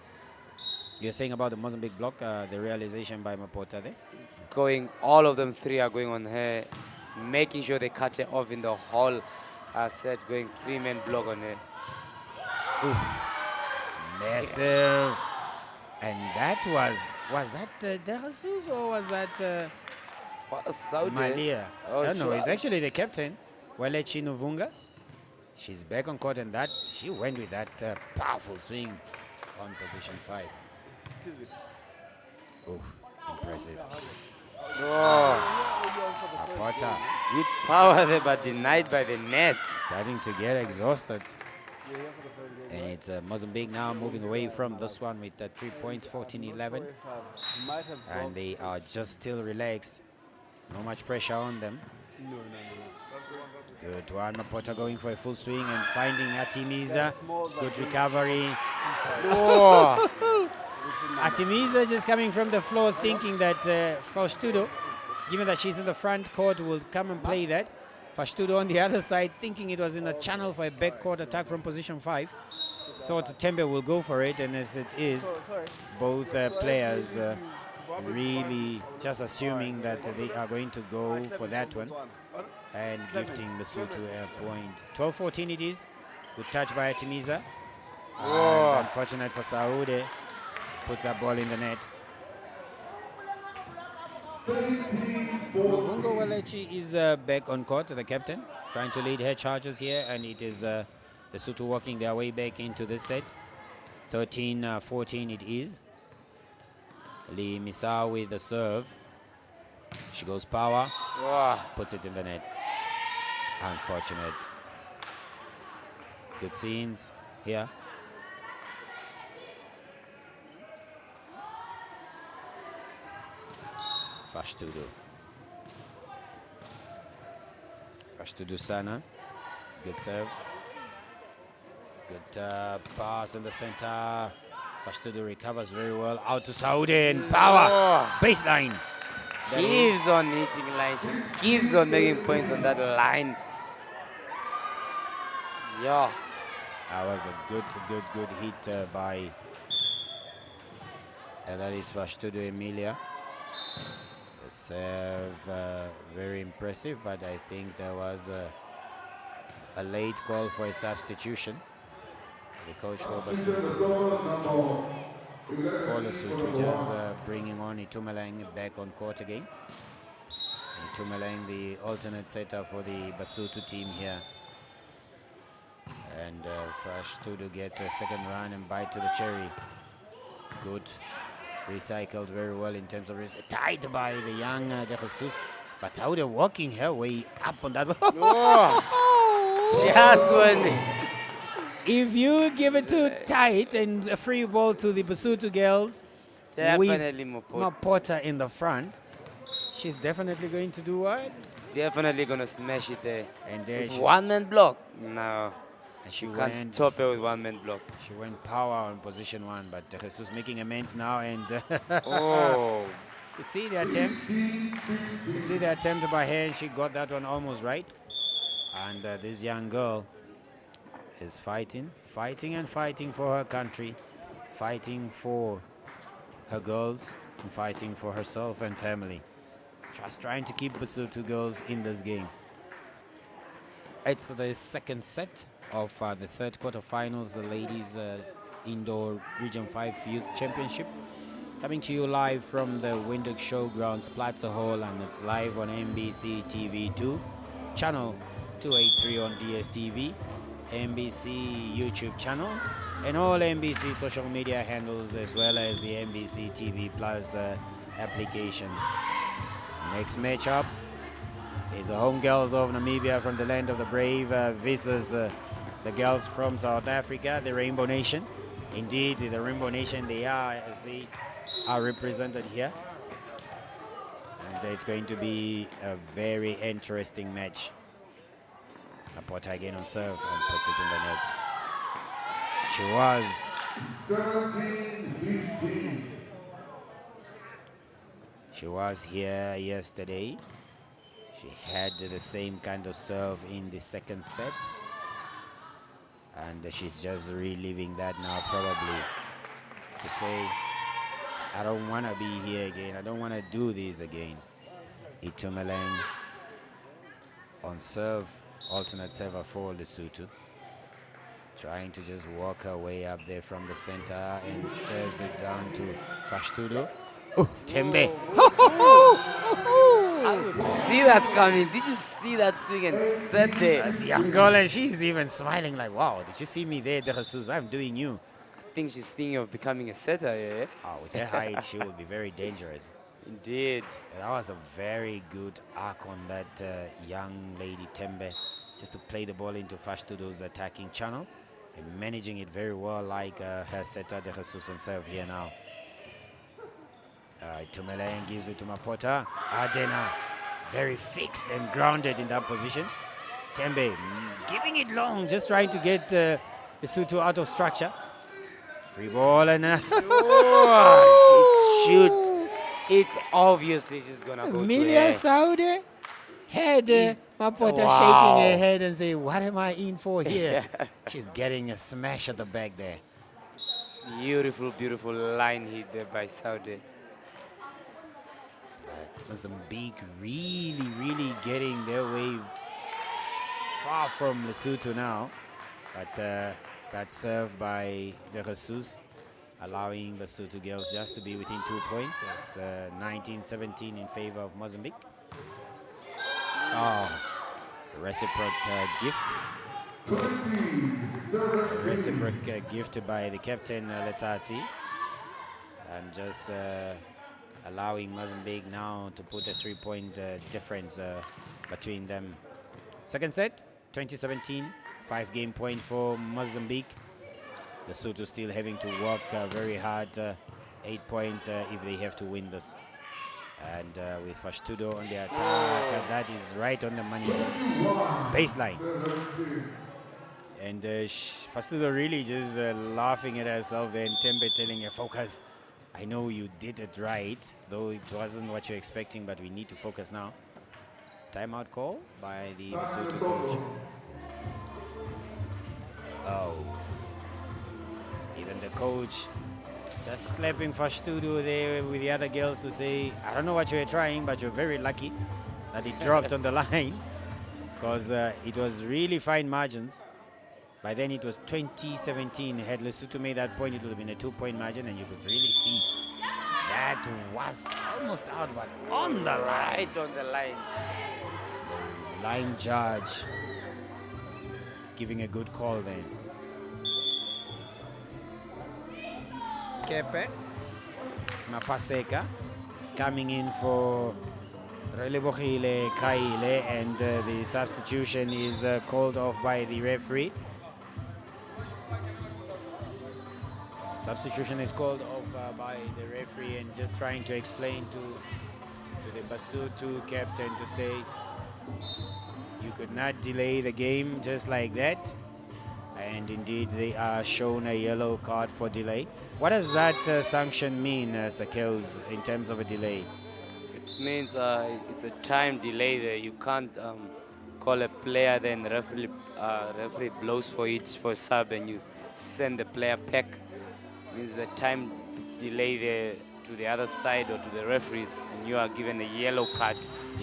A: You're saying about the Mozambique block, the realization by Mapota there?
B: It's going, all of them three are going on her, making sure they cut her off in the whole set, going three-man block on her.
A: Ooh, massive. And that was that De Jesus or was that
B: Saudi?
A: Malia?
B: Oh,
A: No,
B: sure.
A: it's actually the captain, Welechi Novunga. She's back on court, and that she went with that powerful swing on position 5.
C: Excuse me.
A: Oof, impressive.
B: Oh,
A: Mapota
B: good power there, but denied by the net.
A: starting to get exhausted. And it's Mozambique now moving away from this one with 3 points, 14-11. And they are just still relaxed. No much pressure on them. Good one. Mapota going for a full swing and finding Atimiza. Good recovery.
B: Oh,
A: Atimiza just coming from the floor thinking that Faustudo, given that she's in the front court, will come and play that. Faustudo on the other side thinking it was in a channel for a backcourt attack from position 5. Thought Tembe will go for it, and as it is, both players really just assuming that they are going to go for that one and gifting Lesotho a point. 12-14 it is. Good touch by Atimiza. And unfortunate for Saudi, puts that ball in the net. Luvungo Walechi is back on court, the captain, trying to lead her charges here, and it is Lesotho walking their way back into this set. 13-14 it is. Lee Misao with the serve. She goes power, puts it in the net. Unfortunate. Good scenes here. Fashtudo. Fashtudu Sana. Good serve. Good pass in the center. Fashtudu recovers very well. Out to Saudi and power. Baseline.
B: Keeps on hitting line. She keeps on making points on that line. Yeah.
A: That was a good hit by that is Fashtudu Emilia. The serve very impressive, but I think there was a late call for a substitution. The coach for Lesotho just bringing on Itumeleng back on court again. Itumeleng, the alternate setter for the Basotho team here. And Fashtudu gets a second run and bite to the cherry. Good. Recycled very well in terms of tied by the young De Jesus. But Saudi walking her way up on that.
B: Just when.
A: If you give it too tight and a free ball to the Basotho girls,
B: Definitely
A: Mapota in the front, she's definitely going to do what?
B: Definitely gonna smash it there.
A: And there
B: with one-man block. No.
A: And she
B: can't stop her with one-man block.
A: She went power on position one, but De Jesus making amends now and could see the attempt. Could see the attempt by her, and she got that one almost right. And this young girl is fighting for her country, fighting for her girls, and fighting for herself and family. Just trying to keep Basotho girls in this game. It's the second set of the third quarterfinals, the ladies indoor Region 5 Youth Championship. Coming to you live from the Windhoek Showgrounds Plaza Hall, and it's live on NBC TV2, channel 283 on DSTV, NBC YouTube channel, and all NBC social media handles, as well as the NBC TV Plus application. Next matchup is the home girls of Namibia from the land of the brave versus the girls from South Africa, the Rainbow Nation. Indeed, the Rainbow Nation, they are, as they are represented here. And it's going to be a very interesting match. Mapota again on serve and puts it in the net. She was here yesterday. She had the same kind of serve in the second set. And she's just reliving that now, probably, to say, I don't want to be here again. I don't want to do this again. Itumeleng on serve, alternate server for Lesotho. Trying to just walk her way up there from the center and serves it down to Fashtudu. Oh, Tembe.
B: I would see that coming. Did you see that swing and set there?
A: That's young girl, and she's even smiling like, wow, did you see me there, De Jesus? I'm doing you.
B: I think she's thinking of becoming a setter, yeah?
A: Oh, with her height, she would be very dangerous.
B: Indeed.
A: That was a very good arc on that young lady, Tembe, just to play the ball into Fashtudu's attacking channel and managing it very well, like her setter, De Jesus, on serve here now. Itumeleng gives it to Mapota. Adena, very fixed and grounded in that position. Tembe giving it long, just trying to get Lesotho out of structure. Free ball and
B: shoot. It's obviously just gonna go
A: Emilia
B: to
A: Saudi had Mapota shaking her head and saying, what am I in for here? She's getting a smash at the back there.
B: Beautiful, beautiful line hit there by Saudi.
A: Mozambique really getting their way far from Lesotho now. But that serve by De Jesus, allowing Lesotho girls just to be within 2 points. It's 19-17 in favor of Mozambique. Oh, a reciproc gift. A reciproc gift by the captain, Letsatsi. And just allowing Mozambique now to put a 3-point difference between them. Second set, 2017, 5-game point for Mozambique. Lesotho still having to work very hard, 8 points if they have to win this. And with Fashtudo on the attack, that is right on the money. Baseline. And Fashtudo really just laughing at herself there, and Tembe telling her, focus. I know you did it right, though it wasn't what you're expecting, but we need to focus now. Timeout call by the Lesotho coach. Oh. Even the coach just slapping Fashtudo there with the other girls to say, I don't know what you were trying, but you're very lucky that it dropped on the line, because it was really fine margins. By then it was 2017. Had Lesotho made that point, it would have been a 2-point margin, and you could really see that was almost out, but on the line.
B: Right on the line.
A: The line judge giving a good call then. Kepe Mapaseka coming in for Relebogile Kaile, and the substitution is called off by the referee. Substitution is called off by the referee, and just trying to explain to the Basotho captain to say you could not delay the game just like that. And indeed, they are shown a yellow card for delay. What does that sanction mean, Sakeos, in terms of a delay?
B: It means it's a time delay there. You can't call a player, then referee blows for sub, and you send the player back. It means the time delay there to the other side or to the referees, and you are given a yellow card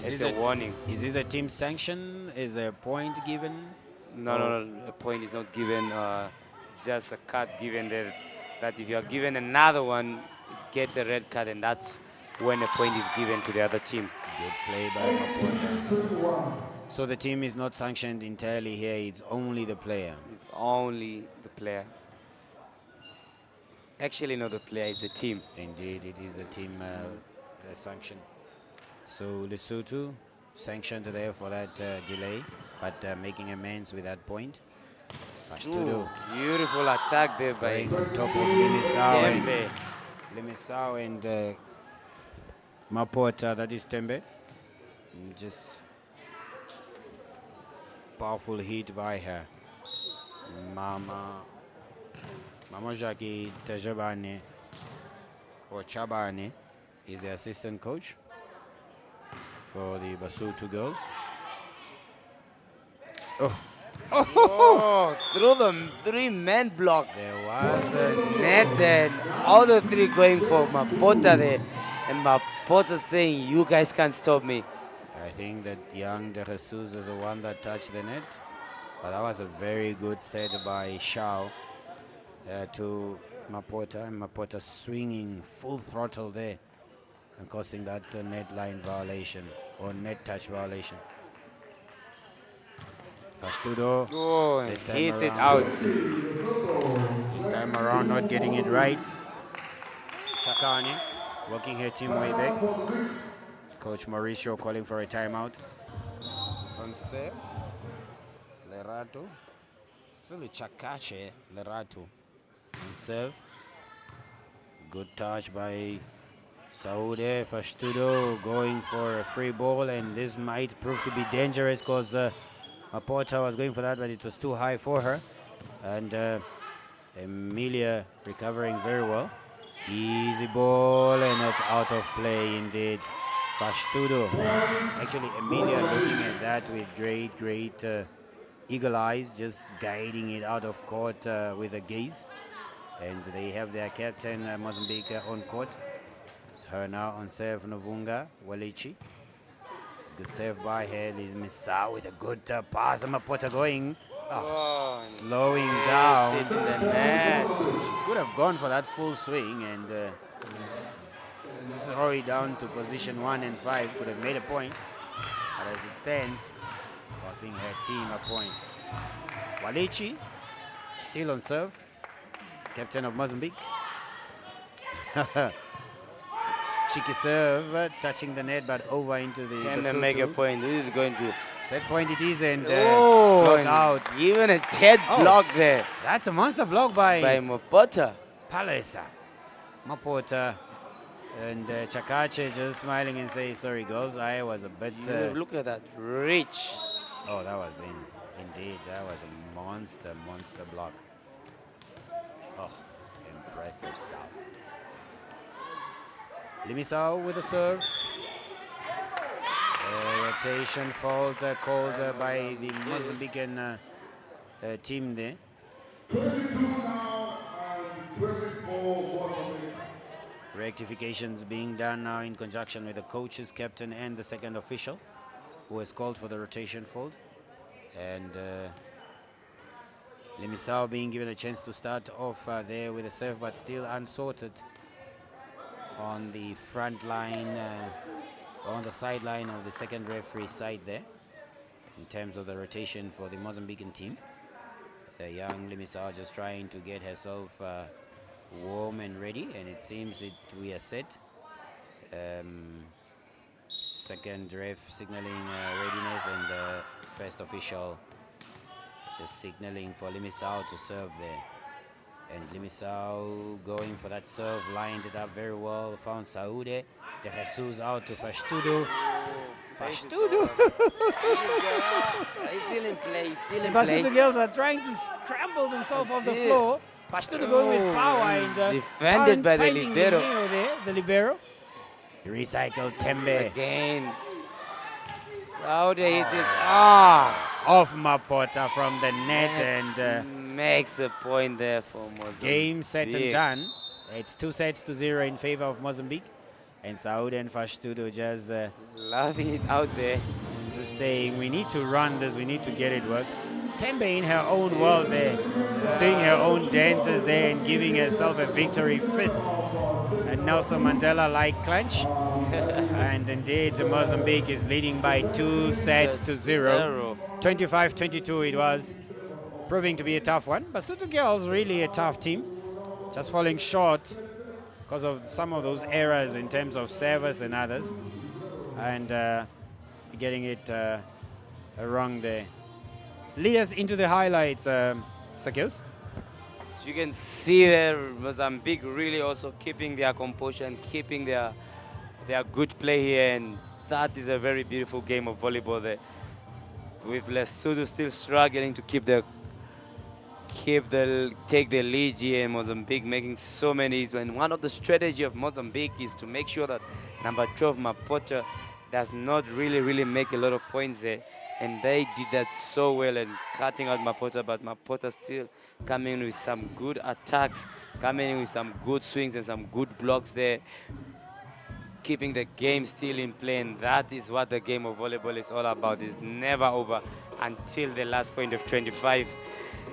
B: as a warning.
A: Is this a team sanction? Is there a point given?
B: No, a point is not given. It's just a card given there, that if you are given another one, it gets a red card, and that's when a point is given to the other team.
A: Good play by Mapota. So the team is not sanctioned entirely here, it's only the player.
B: It's only the player. Actually, not the player, it's the team.
A: Indeed, it is a team sanction. So Lesotho sanctioned there for that delay, but making amends with that point. Fashtudo.
B: Beautiful attack there by
A: going on top of Limisao and Mapota, that is Tembe. Just powerful hit by her. Mama Jackie Tajabane or Chabane is the assistant coach for the Basotho girls.
B: Through the 3-man block.
A: There was
B: a net there. All the three going for Mapota there. And Mapota saying, you guys can't stop me.
A: I think that young De Jesus is the one that touched the net. But that was a very good set by Shao to Mapota. And Mapota swinging full throttle there and causing that net line violation or net touch violation. Fashtudo
B: hits it out.
A: This time around not getting it right. Chakani working her team way back. Coach Mauricio calling for a timeout. On serve, Lerato. It's really Chakache, Lerato. On serve. Good touch by Saude. Fashtudo going for a free ball, and this might prove to be dangerous because Mapota was going for that, but it was too high for her. And Emilia recovering very well. Easy ball, and it's out of play indeed. Fashtudo. Actually, Emilia looking at that with great eagle eyes, just guiding it out of court with a gaze. And they have their captain, Mozambique, on court. It's her now on serve, Novunga Walichi. Good save by her, Liz Misa with a good pass. Mapota going, slowing down.
B: It's in the net.
A: She could have gone for that full swing and throw it down to position 1 and 5. Could have made a point. But as it stands, costing her team a point. Walichi still on serve. Captain of Mozambique. Cheeky serve, touching the net, but over into the
B: Can
A: Basotho.
B: they make a point? This is going to
A: Set point it is, and block out.
B: Even a dead block there.
A: That's a monster block by
B: Mapota.
A: Palesa. Mapota And Chakache just smiling and say, sorry, girls, I was a bit...
B: Look at that reach.
A: Oh, that was indeed. That was a monster block. Oh, impressive stuff. Limisau with a serve. Rotation fault called by the Mozambican team there.
C: 22 now and 24
A: Rectifications being done now in conjunction with the coaches, captain, and the second official, who has called for the rotation fold. And Limisau being given a chance to start off there with a serve, but still unsorted on the front line, on the sideline of the second referee side there, in terms of the rotation for the Mozambican team. The young Limisau just trying to get herself warm and ready, and it seems we are set. Second ref signaling readiness, and the first official just signaling for Limisau to serve there. And Limisau going for that serve, lined it up very well, found Saude. De Jesus out to Fastudo. Fastudo!
B: He's still in play,
A: The Basuto girls are trying to scramble themselves off the floor. Fastudo going with power and
B: defended by the
A: finding
B: libero.
A: Mineo there, the libero. Recycled Tembe.
B: Again. Saude hit it.
A: Off Mapota from the net, and
B: makes a point there for Mozambique.
A: game set and done. It's 2-0 in favor of Mozambique. And Saud and Fastudo just
B: loving it out there.
A: just saying, we need to run this, we need to get it work. Tembe in her own world there, is doing her own dances there and giving herself a victory fist. And Nelson Mandela-like clench. And indeed, Mozambique is leading by 2-0. 25-22 it was, proving to be a tough one. Basuto girls really a tough team, just falling short because of some of those errors in terms of service and others, and getting it wrong there. Lead us into the highlights, Sakeus.
B: You can see there, Mozambique really also keeping their composure and keeping their good play here, and that is a very beautiful game of volleyball there. With Lesotho still struggling to take the lead here, and Mozambique making so many. And one of the strategy of Mozambique is to make sure that number 12 Mapota does not really make a lot of points there, and they did that so well and cutting out Mapota, but Mapota still coming in with some good attacks, coming in with some good swings and some good blocks there, keeping the game still in play. And that is what the game of volleyball is all about. It's never over until the last point of 25.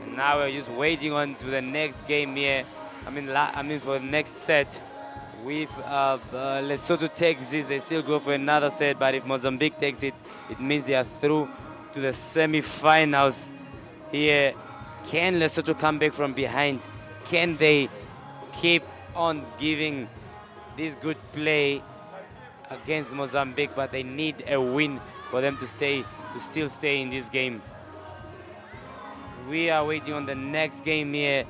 B: And now we're just waiting on to the next game here. I mean for the next set. If Lesotho takes this, they still go for another set. But if Mozambique takes it, it means they are through to the semi-finals here. Can Lesotho come back from behind? Can they keep on giving this good play against Mozambique? But they need a win for them to still stay in this game. We are waiting on the next game here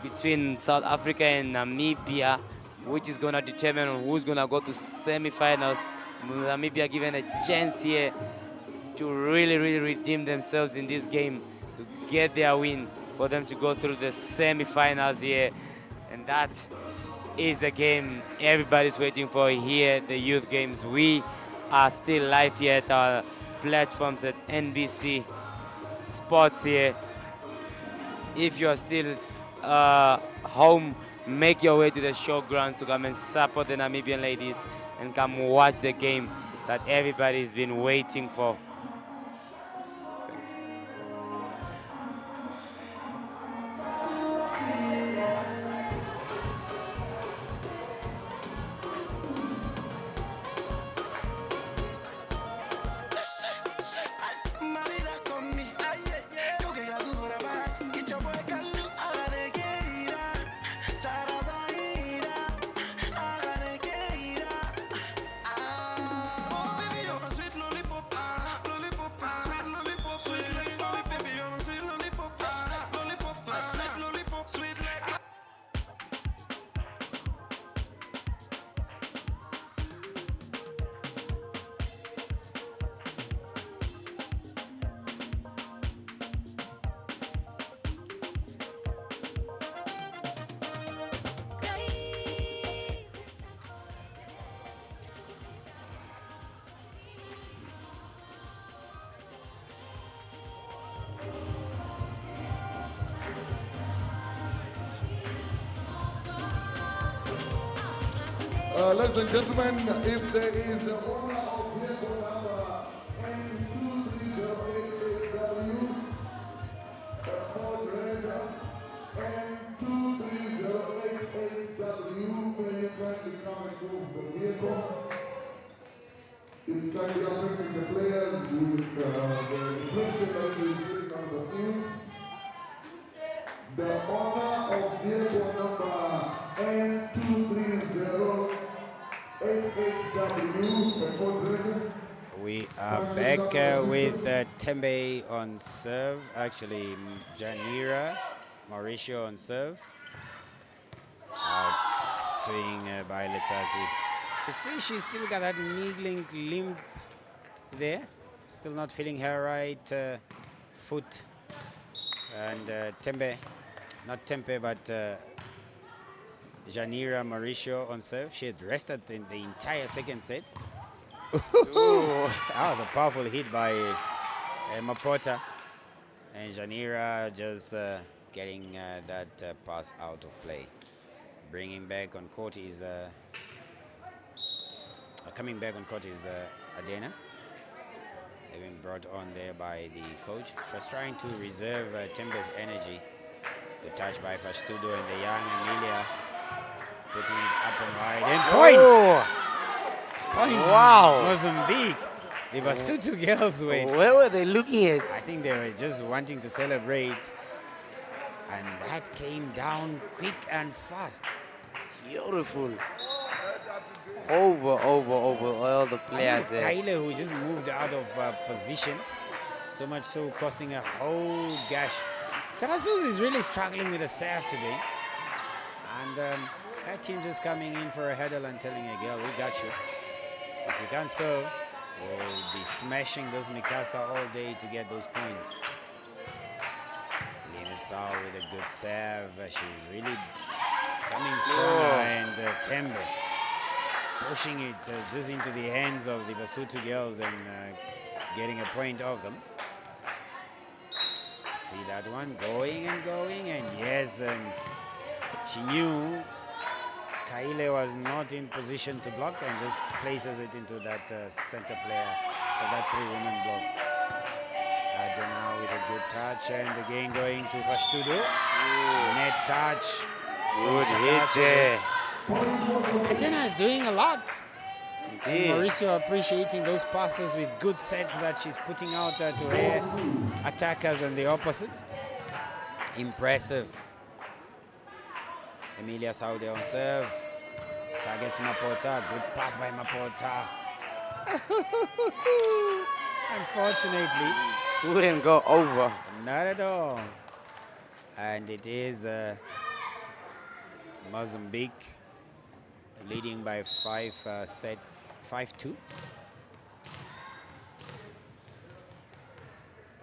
B: between South Africa and Namibia, which is going to determine who's going to go to semi-finals. Namibia given a chance here to really redeem themselves in this game, to get their win, for them to go through the semi-finals here. And that is the game everybody's waiting for here, the youth games. We are still live here at our platforms at NBC Sports here. If you are still home, make your way to the showgrounds to come and support the Namibian ladies and come watch the game that everybody's been waiting for.
C: Ladies and gentlemen, if there is a owner of vehicle number N23088W, the moderator N23088W, may you kindly come and move the vehicle. It's kindly affecting the players with the reflection that is sitting on the field. The owner of vehicle number N23088W, the moderator.
A: We are back with Tembe on serve. Actually, Janira, Mauricio on serve. Out swing by Letsatsi. You see, she's still got that niggling limp there. Still not feeling her right foot. And Tembe, not Tempe, but Janira Mauricio on serve. She had rested in the entire second set. That was a powerful hit by Mapota. And Janira just getting that pass out of play. Bringing back on court is coming back on court is Adena. They've been brought on there by the coach. Just trying to reserve Tembe's energy. Good touch by Fastudo and the young Emilia. Putting it up and wide. And point!
B: Oh.
A: Points!
B: Wow.
A: Mozambique. The Basotho girls were.
B: Where were they looking at?
A: I think they were just wanting to celebrate. And that came down quick and fast.
B: Beautiful. Over all the
A: I think
B: players
A: it's
B: there.
A: Kyler who just moved out of position. So much so causing a whole gash. Takasus is really struggling with the serve today. And her team just coming in for a header and telling a girl, we got you. If you can't serve, we'll be smashing those Mikasa all day to get those points. Limusao with a good serve. She's really coming stronger. And Tembe pushing it just into the hands of the Basotho girls and getting a point of them. See that one going, and yes, she knew Kaile was not in position to block and just places it into that center player of that three-woman block. Adena with a good touch and again going to Fastudo. Net touch.
B: Good hit there.
A: Adena is doing a lot.
B: Indeed.
A: Mauricio appreciating those passes with good sets that she's putting out to her attackers and the opposites. Impressive. Emilia Saudi on serve. Targets Mapota. Good pass by Mapota. Unfortunately,
B: Wouldn't go over.
A: not at all. And it is Mozambique leading by 5-2.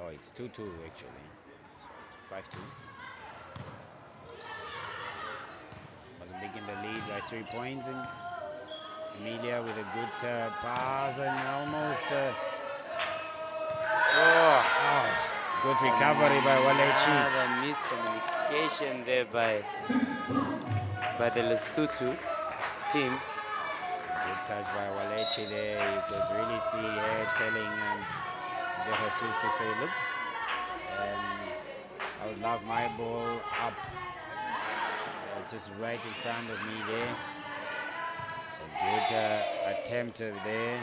A: Oh, it's 2-2 actually. 5-2. Mozambique in the lead by 3 points, and Emilia with a good pass and almost good recovery by Walechi.
B: A miscommunication there by the Lesotho team.
A: Good touch by Walechi there. You could really see her telling De Jesus to say, look, I would love my ball up just right in front of me there. A good attempt there.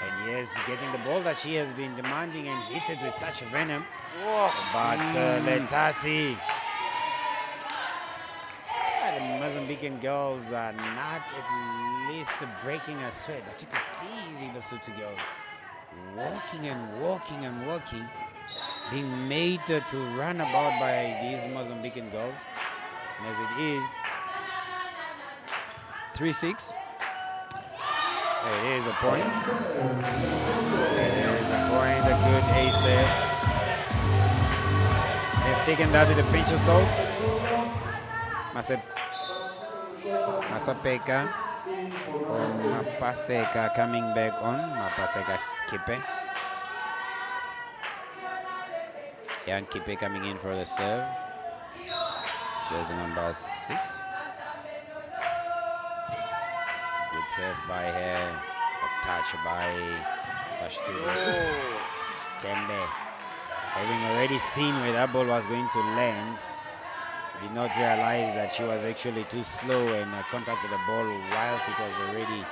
A: And yes, getting the ball that she has been demanding and hits it with such venom.
B: Whoa.
A: But Letsatsi. The Mozambican girls are not at least breaking a sweat, but you could see the Basotho girls walking and walking and walking, being made to run about by these Mozambican girls. And as it is, 3-6. It is a point. It is a point, a good ace save. They've taken that with a pinch of salt. Masapeka or Mapaseka coming back on. Mapaseka Kipe. Young Kipe coming in for the serve. Jersey number 6. Good serve by her. A touch by Fashtudo. Tembe, having already seen where that ball was going to land, did not realize that she was actually too slow and contacted the ball whilst it was already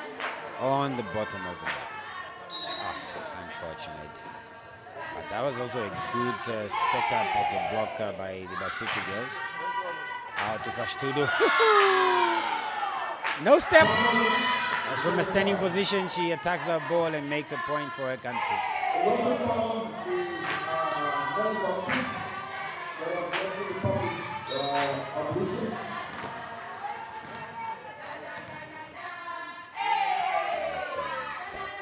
A: on the bottom of the net. Unfortunate. But that was also a good setup of a blocker by the Basotho girls. Out to Fashtudo. No step. As from a standing position, she attacks the ball and makes a point for her country. Awesome stuff.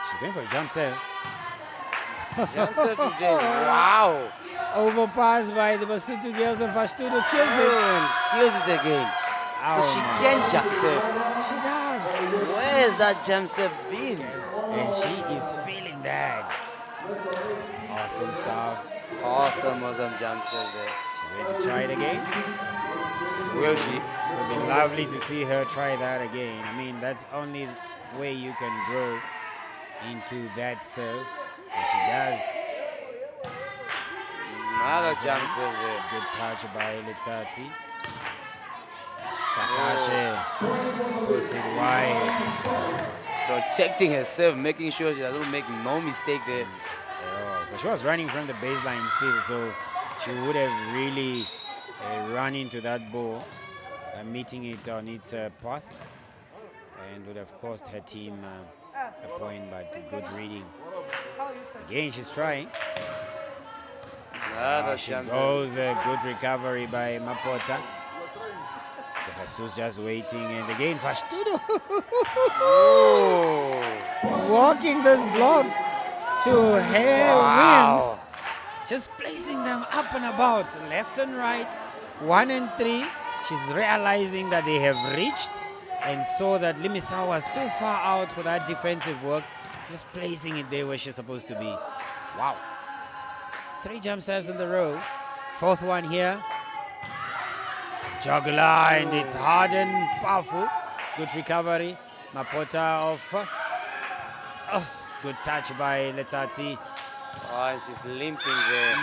A: She's going for a jump serve.
B: Jump serve today. Wow.
A: Overpass by the Basotho girls and Fashtudo kills it.
B: Kills it again. So she can jump serve.
A: She does.
B: Where's that jump serve been?
A: And she is feeling that. Awesome stuff.
B: Awesome jump serve there.
A: She's going to try it again.
B: Will she?
A: It would be lovely to see her try that again. I mean, that's only way you can grow into that serve. And she does.
B: Another jump serve there.
A: Good touch by Letsatsi. Chakache puts it wide.
B: Protecting herself, making sure she doesn't make no mistake there.
A: But she was running from the baseline still, so she would have really run into that ball, meeting it on its path, and would have cost her team a point, but good reading. Again, she's trying. She goes, good recovery by Mapota. Jesus just waiting, and again Fashtudo walking this block to her wings, just placing them up and about, left and right, 1 and 3. She's realizing that they have reached and saw that Limisa was too far out for that defensive work, just placing it there where she's supposed to be. Wow. 3 jump serves in the row, 4th one here. Juggler, and it's hard and powerful. Good recovery. Mapota off. Oh, good touch by Letsatsi.
B: Oh, she's limping there.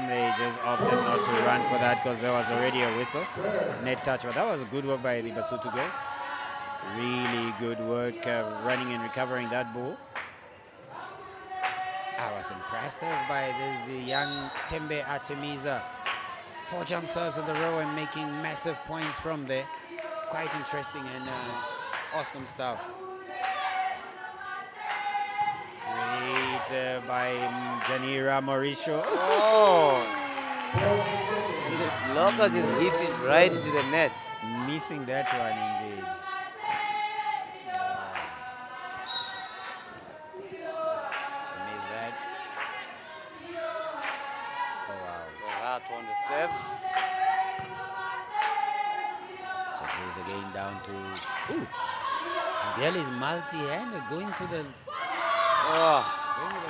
A: They just opted not to run for that because there was already a whistle. Net touch, but that was good work by the Basotho girls. Really good work running and recovering that ball. I was impressive by this young Tembe Artemisa. 4 jump serves in the row and making massive points from there. Quite interesting and awesome stuff. Great by Janira Mauricio.
B: Oh! And the blocker just hits it right into the net.
A: Missing that one indeed. She missed that. Oh wow.
B: That on the serve.
A: Jesus again down to. Ooh. This girl is multi-handed, going to the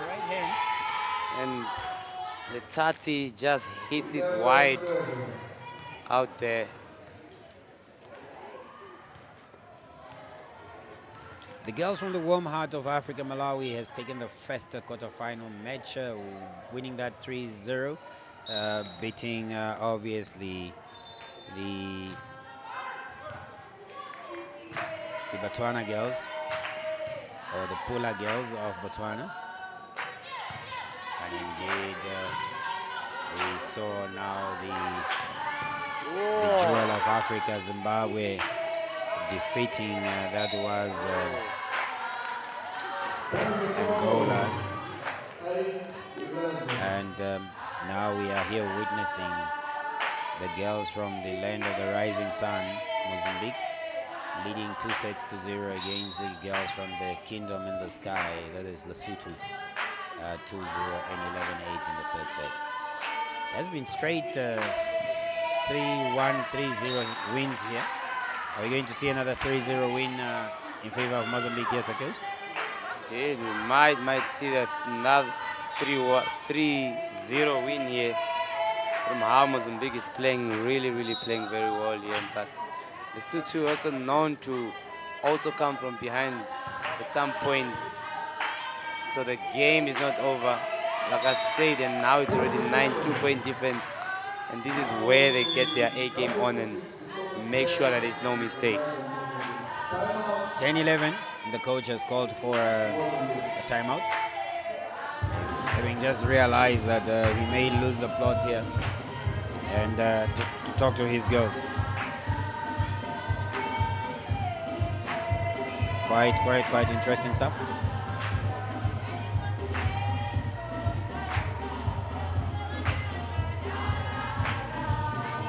A: right hand.
B: And Letsatsi just hits it wide out there.
A: The girls from the warm heart of Africa, Malawi, has taken the first quarterfinal match, winning that 3-0, beating obviously the Botswana girls, or the Pula girls of Botswana. And indeed, we saw now the jewel of Africa, Zimbabwe, defeating that was Angola. And now we are here witnessing the girls from the land of the rising sun, Mozambique, leading 2-0 against the girls from the kingdom in the sky, that is Lesotho, 2-0 and 11-8 in the third set. There's been straight 3-1, 3-0 wins here. Are we going to see another 3-0 win in favor of Mozambique here, Sakos?
B: Indeed, we might see that another 3-0 win here from how Mozambique is playing, really playing very well here. But Lesotho also known to also come from behind at some point. So the game is not over. Like I said, and now it's already 9-2-point difference. And this is where they get their A game on and make sure that there's no mistakes.
A: 10-11. The coach has called for a timeout. Having just realized that he may lose the plot here, and just to talk to his girls. Quite interesting stuff.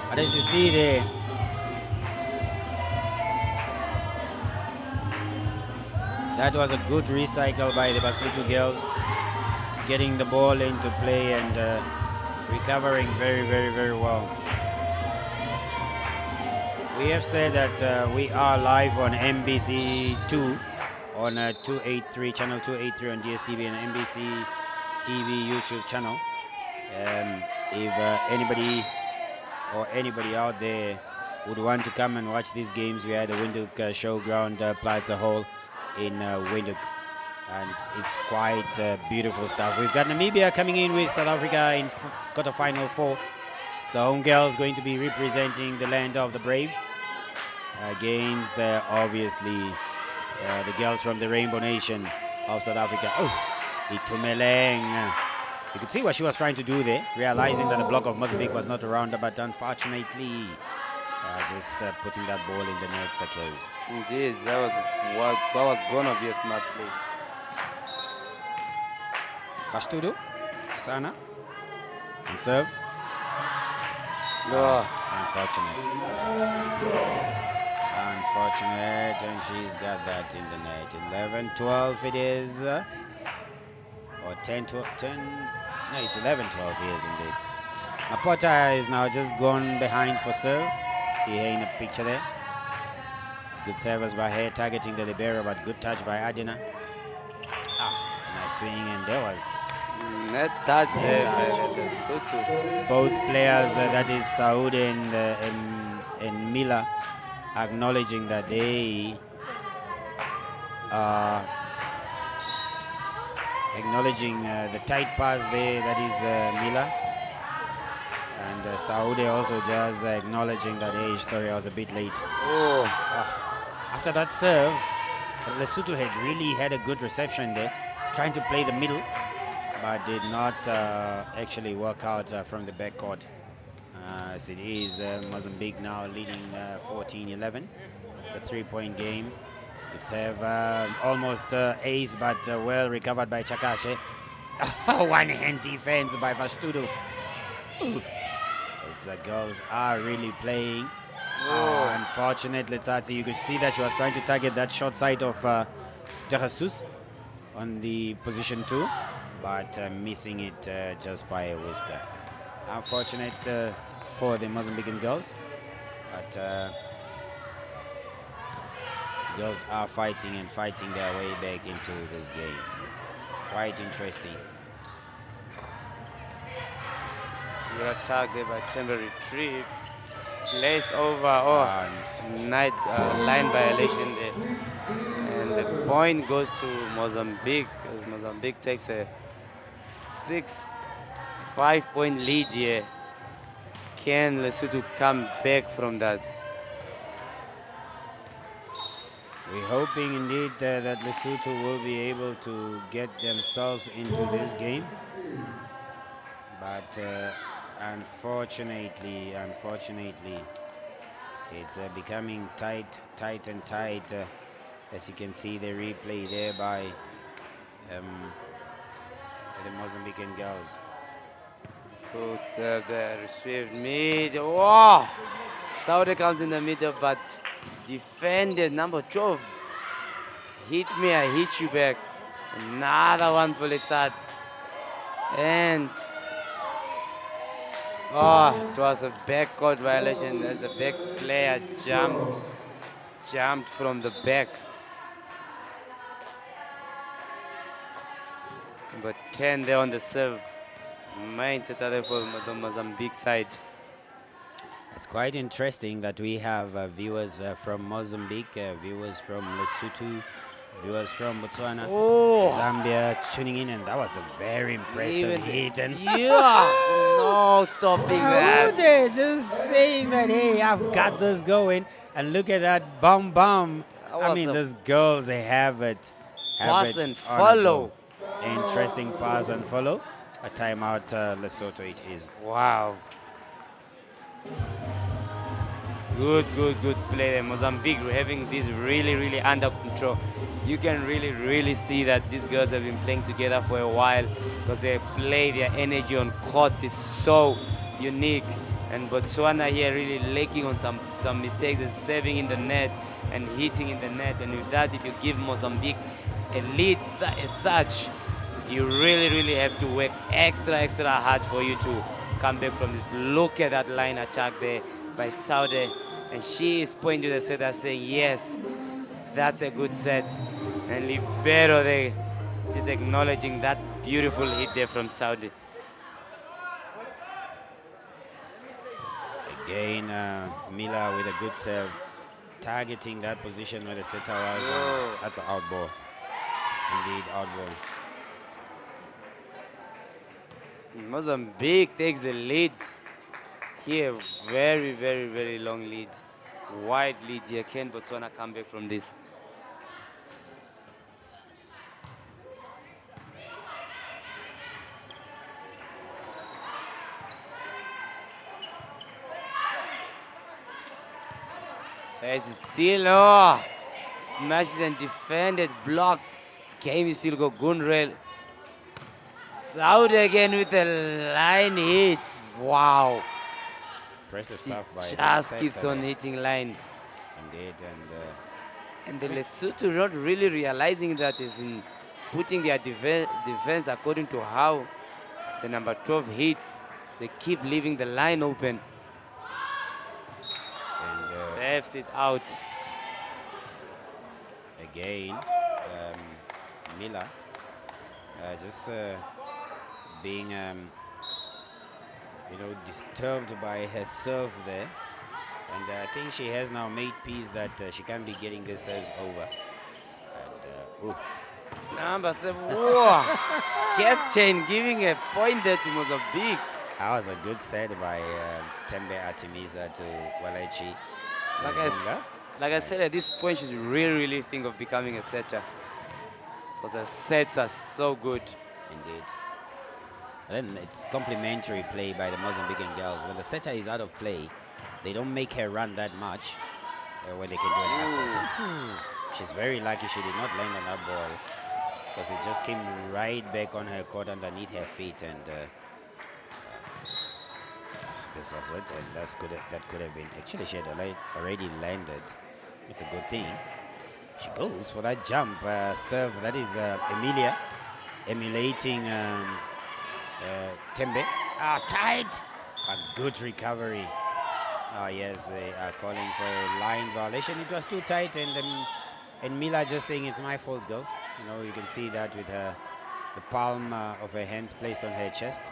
A: But as you see there, that was a good recycle by the Basotho girls, getting the ball into play and recovering very well. We have said that we are live on MBC2 on 283, channel 283 on DSTV and MBC TV YouTube channel. If anybody out there would want to come and watch these games, we are at the Windhoek Showground Plaza Hall in Windhoek, and it's quite beautiful stuff. We've got Namibia coming in with South Africa in quarterfinal 4. The home girls going to be representing the land of the brave against obviously the girls from the Rainbow Nation of South Africa. Oh, Itumeleng. You could see what she was trying to do there, realizing that the block of Mozambique was not around her, but unfortunately just putting that ball in the net, Sakos.
B: Indeed, that was gonna be a smart play.
A: Fashtudu, Sana, and serve.
B: Oh.
A: Unfortunate, and she's got that in the net. 11-12 it is. Or 10-12, 10, no, it's 11-12 years indeed. Mapota is now just gone behind for serve. See her in the picture there. Good service by her, targeting the libero, but good touch by Adina. Nice swing, and there was
B: net touch there by Lesotho.
A: Both players, that is Saud and Mila, acknowledging that they are acknowledging the tight pass there, that is Mila. And Saudi also just acknowledging that, hey, sorry, I was a bit late. After that serve, Lesotho had really had a good reception there, trying to play the middle, but did not actually work out from the backcourt. As it is Mozambique now leading 14-11. It's a 3-point game. Good serve, almost ace, but well recovered by Chakache. One-hand defense by Fashtudu. The girls are really playing. Unfortunate, Letsatsi. You could see that she was trying to target that short side of Teresus on the position 2, but missing it just by a whisker. Unfortunate for the Mozambican girls, but girls are fighting their way back into this game. Quite interesting.
B: Good attack there by Timber Retrieve. Placed over. Night line violation there. And the point goes to Mozambique, as Mozambique takes a 5-point lead here. Can Lesotho come back from that?
A: We're hoping indeed that Lesotho will be able to get themselves into this game. But unfortunately, it's becoming tight. As you can see the replay there by the Mozambican girls.
B: Put the received mid. Wow! Saudi comes in the middle, but defended number 12. Hit me, I hit you back. Another one for Letsat. And it was a backcourt violation as the back player jumped from the back. Number 10 there on the serve. Main set there for the Mozambique side.
A: It's quite interesting that we have viewers from Mozambique, viewers from Lesotho, viewers from Botswana, Zambia tuning in, and that was a very impressive hit. And
B: no stopping that.
A: Saudi just saying that, hey, I've got this going, and look at that bum. I mean, those girls, they have it.
B: Pass and follow.
A: Interesting pass and follow. A timeout, Lesotho it is.
B: Wow. Good play there. Mozambique having this really under control. You can really see that these girls have been playing together for a while because they play, their energy on court is so unique. And Botswana here really lacking on some mistakes, is serving in the net and hitting in the net. And with that, if you give Mozambique a lead as such, you really have to work extra hard for you to come back from this. Look at that line attack there by Saudi, and she is pointing to the setter saying, yes, that's a good set. And Libero there just acknowledging that beautiful hit there from Saudi.
A: Again, Miller with a good serve, targeting that position where the setter was. That's an out ball. Indeed, out ball.
B: Mozambique takes the lead here. Very long lead. Wide lead here. Can Botswana come back from this? As still, smashes and defended, blocked. Game is still go Gunrel. Saudi again with a line hit. Wow.
A: Impressive stuff by the
B: just
A: setter
B: keeps on
A: there.
B: hitting line.
A: Indeed,
B: and the Lesotho not really realizing that is in putting their defense according to how the number 12 hits. They keep leaving the line open. Saves it out.
A: Again, Miller just being disturbed by her serve there, and I think she has now made peace that she can't be getting the serves over. And
B: number 7, Captain giving a point there to Mozambique.
A: that was a good set by Tembe Artemisa to Walechi.
B: Like I said, at this point, she should really think of becoming a setter, because her sets are so good.
A: Indeed. And then it's complimentary play by the Mozambican girls. When the setter is out of play, they don't make her run that much when they can do an effort. She's very lucky she did not land on that ball, because it just came right back on her court underneath her feet, and this was it. And that could have been. Actually, she had already landed. It's a good thing. She goes for that jump serve. That is Emilia emulating Tembe. Tight. A good recovery. Yes, they are calling for a line violation. It was too tight, and Mila just saying it's my fault, girls. You can see that with the palm of her hands placed on her chest.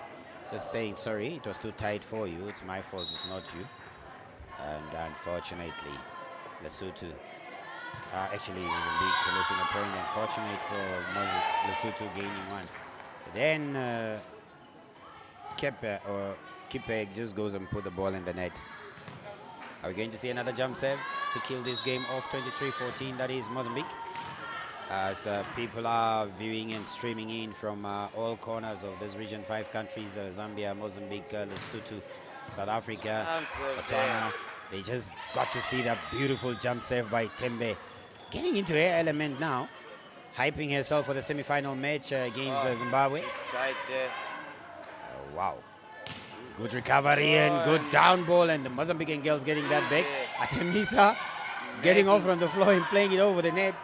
A: Just saying, sorry, it was too tight for you. It's my fault, it's not you. And unfortunately, Lesotho, actually Mozambique losing a point. Unfortunate for Lesotho gaining one. Then Kipe just goes and put the ball in the net. Are we going to see another jump serve to kill this game off? 23-14, that is Mozambique. As people are viewing and streaming in from all corners of this region, 5 countries, Zambia, Mozambique, Lesotho, South Africa, Botswana. They just got to see that beautiful jump serve by Tembe. Getting into her element now, hyping herself for the semi-final match against Zimbabwe.
B: Right there.
A: Wow. Good recovery and good down ball, and the Mozambican girls getting that back. Artemisa getting off from the floor and playing it over the net.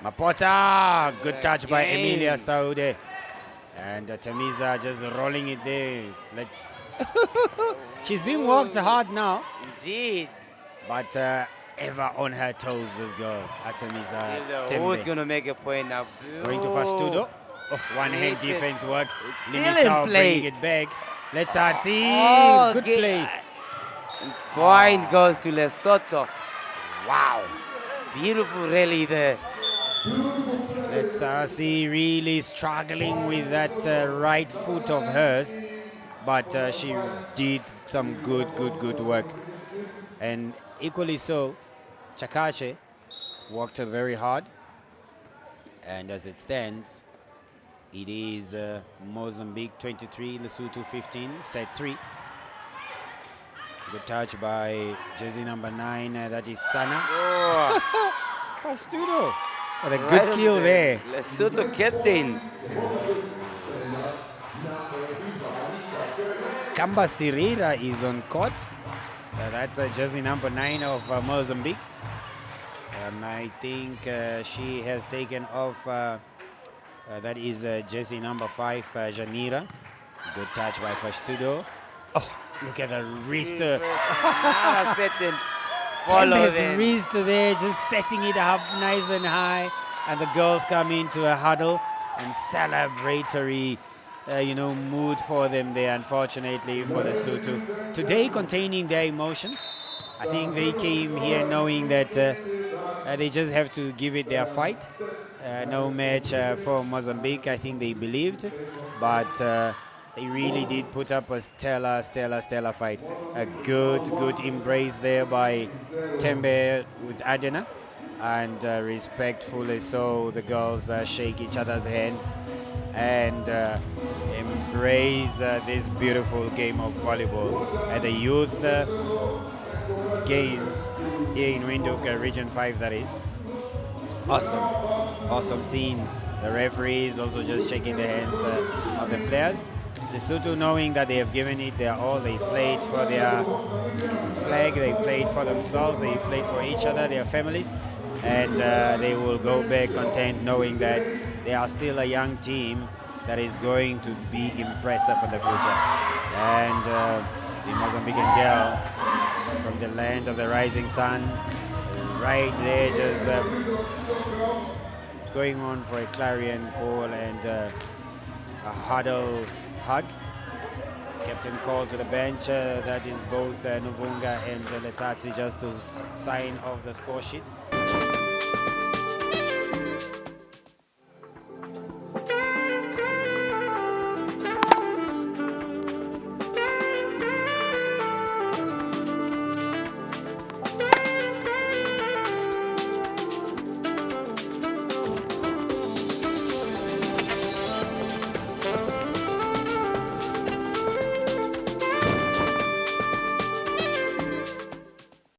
A: Mapota, good touch by Emilia Saudi. And Artemisa just rolling it there. She's being worked hard now.
B: Indeed.
A: But ever on her toes, this girl, Artemisa Tembe.
B: Who's going to make a point now?
A: Going to Fastudo. One-hand defense work.
B: Still in play.
A: Bringing it back. Let's see. Good play.
B: And point goes to Lesotho.
A: Wow.
B: Beautiful rally there.
A: Letsatsi really struggling with that right foot of hers, but she did some good work. And equally so, Chakache worked very hard. And as it stands, it is Mozambique 23, Lesotho 15, set 3. Good touch by jersey number 9, that is Sana.
B: Oh,
A: Fastudo. What a
B: right
A: good
B: on
A: kill there.
B: Lesotho captain.
A: Kamba Sirira is on court. That's jersey number 9 of Mozambique. I think she has taken off, that is jersey number 5, Janira. Good touch by Fastudo. Oh, look at the wrist.
B: Now set and follow
A: Tembe's
B: them.
A: wrist there, just setting it up nice and high. And the girls come into a huddle and celebratory mood for them there, unfortunately for Lesotho. Today containing their emotions. I think they came here knowing that they just have to give it their fight. No match for Mozambique, I think they believed. But they really did put up a stellar fight. A good embrace there by Tembe with Adena. And respectfully so, the girls shake each other's hands and embrace this beautiful game of volleyball at the youth games here in Windhoek, Region 5, that is. Awesome scenes. The referees also just shaking the hands of the players. Lesotho knowing that they have given it their all. They played for their flag, they played for themselves, they played for each other, their families. And they will go back content knowing that they are still a young team that is going to be impressive in the future. And the Mozambican girl from the land of the rising sun, right there, just going on for a clarion call and a huddle hug. Captain called to the bench, that is both Novunga and Letsatsi, just to sign off the score sheet.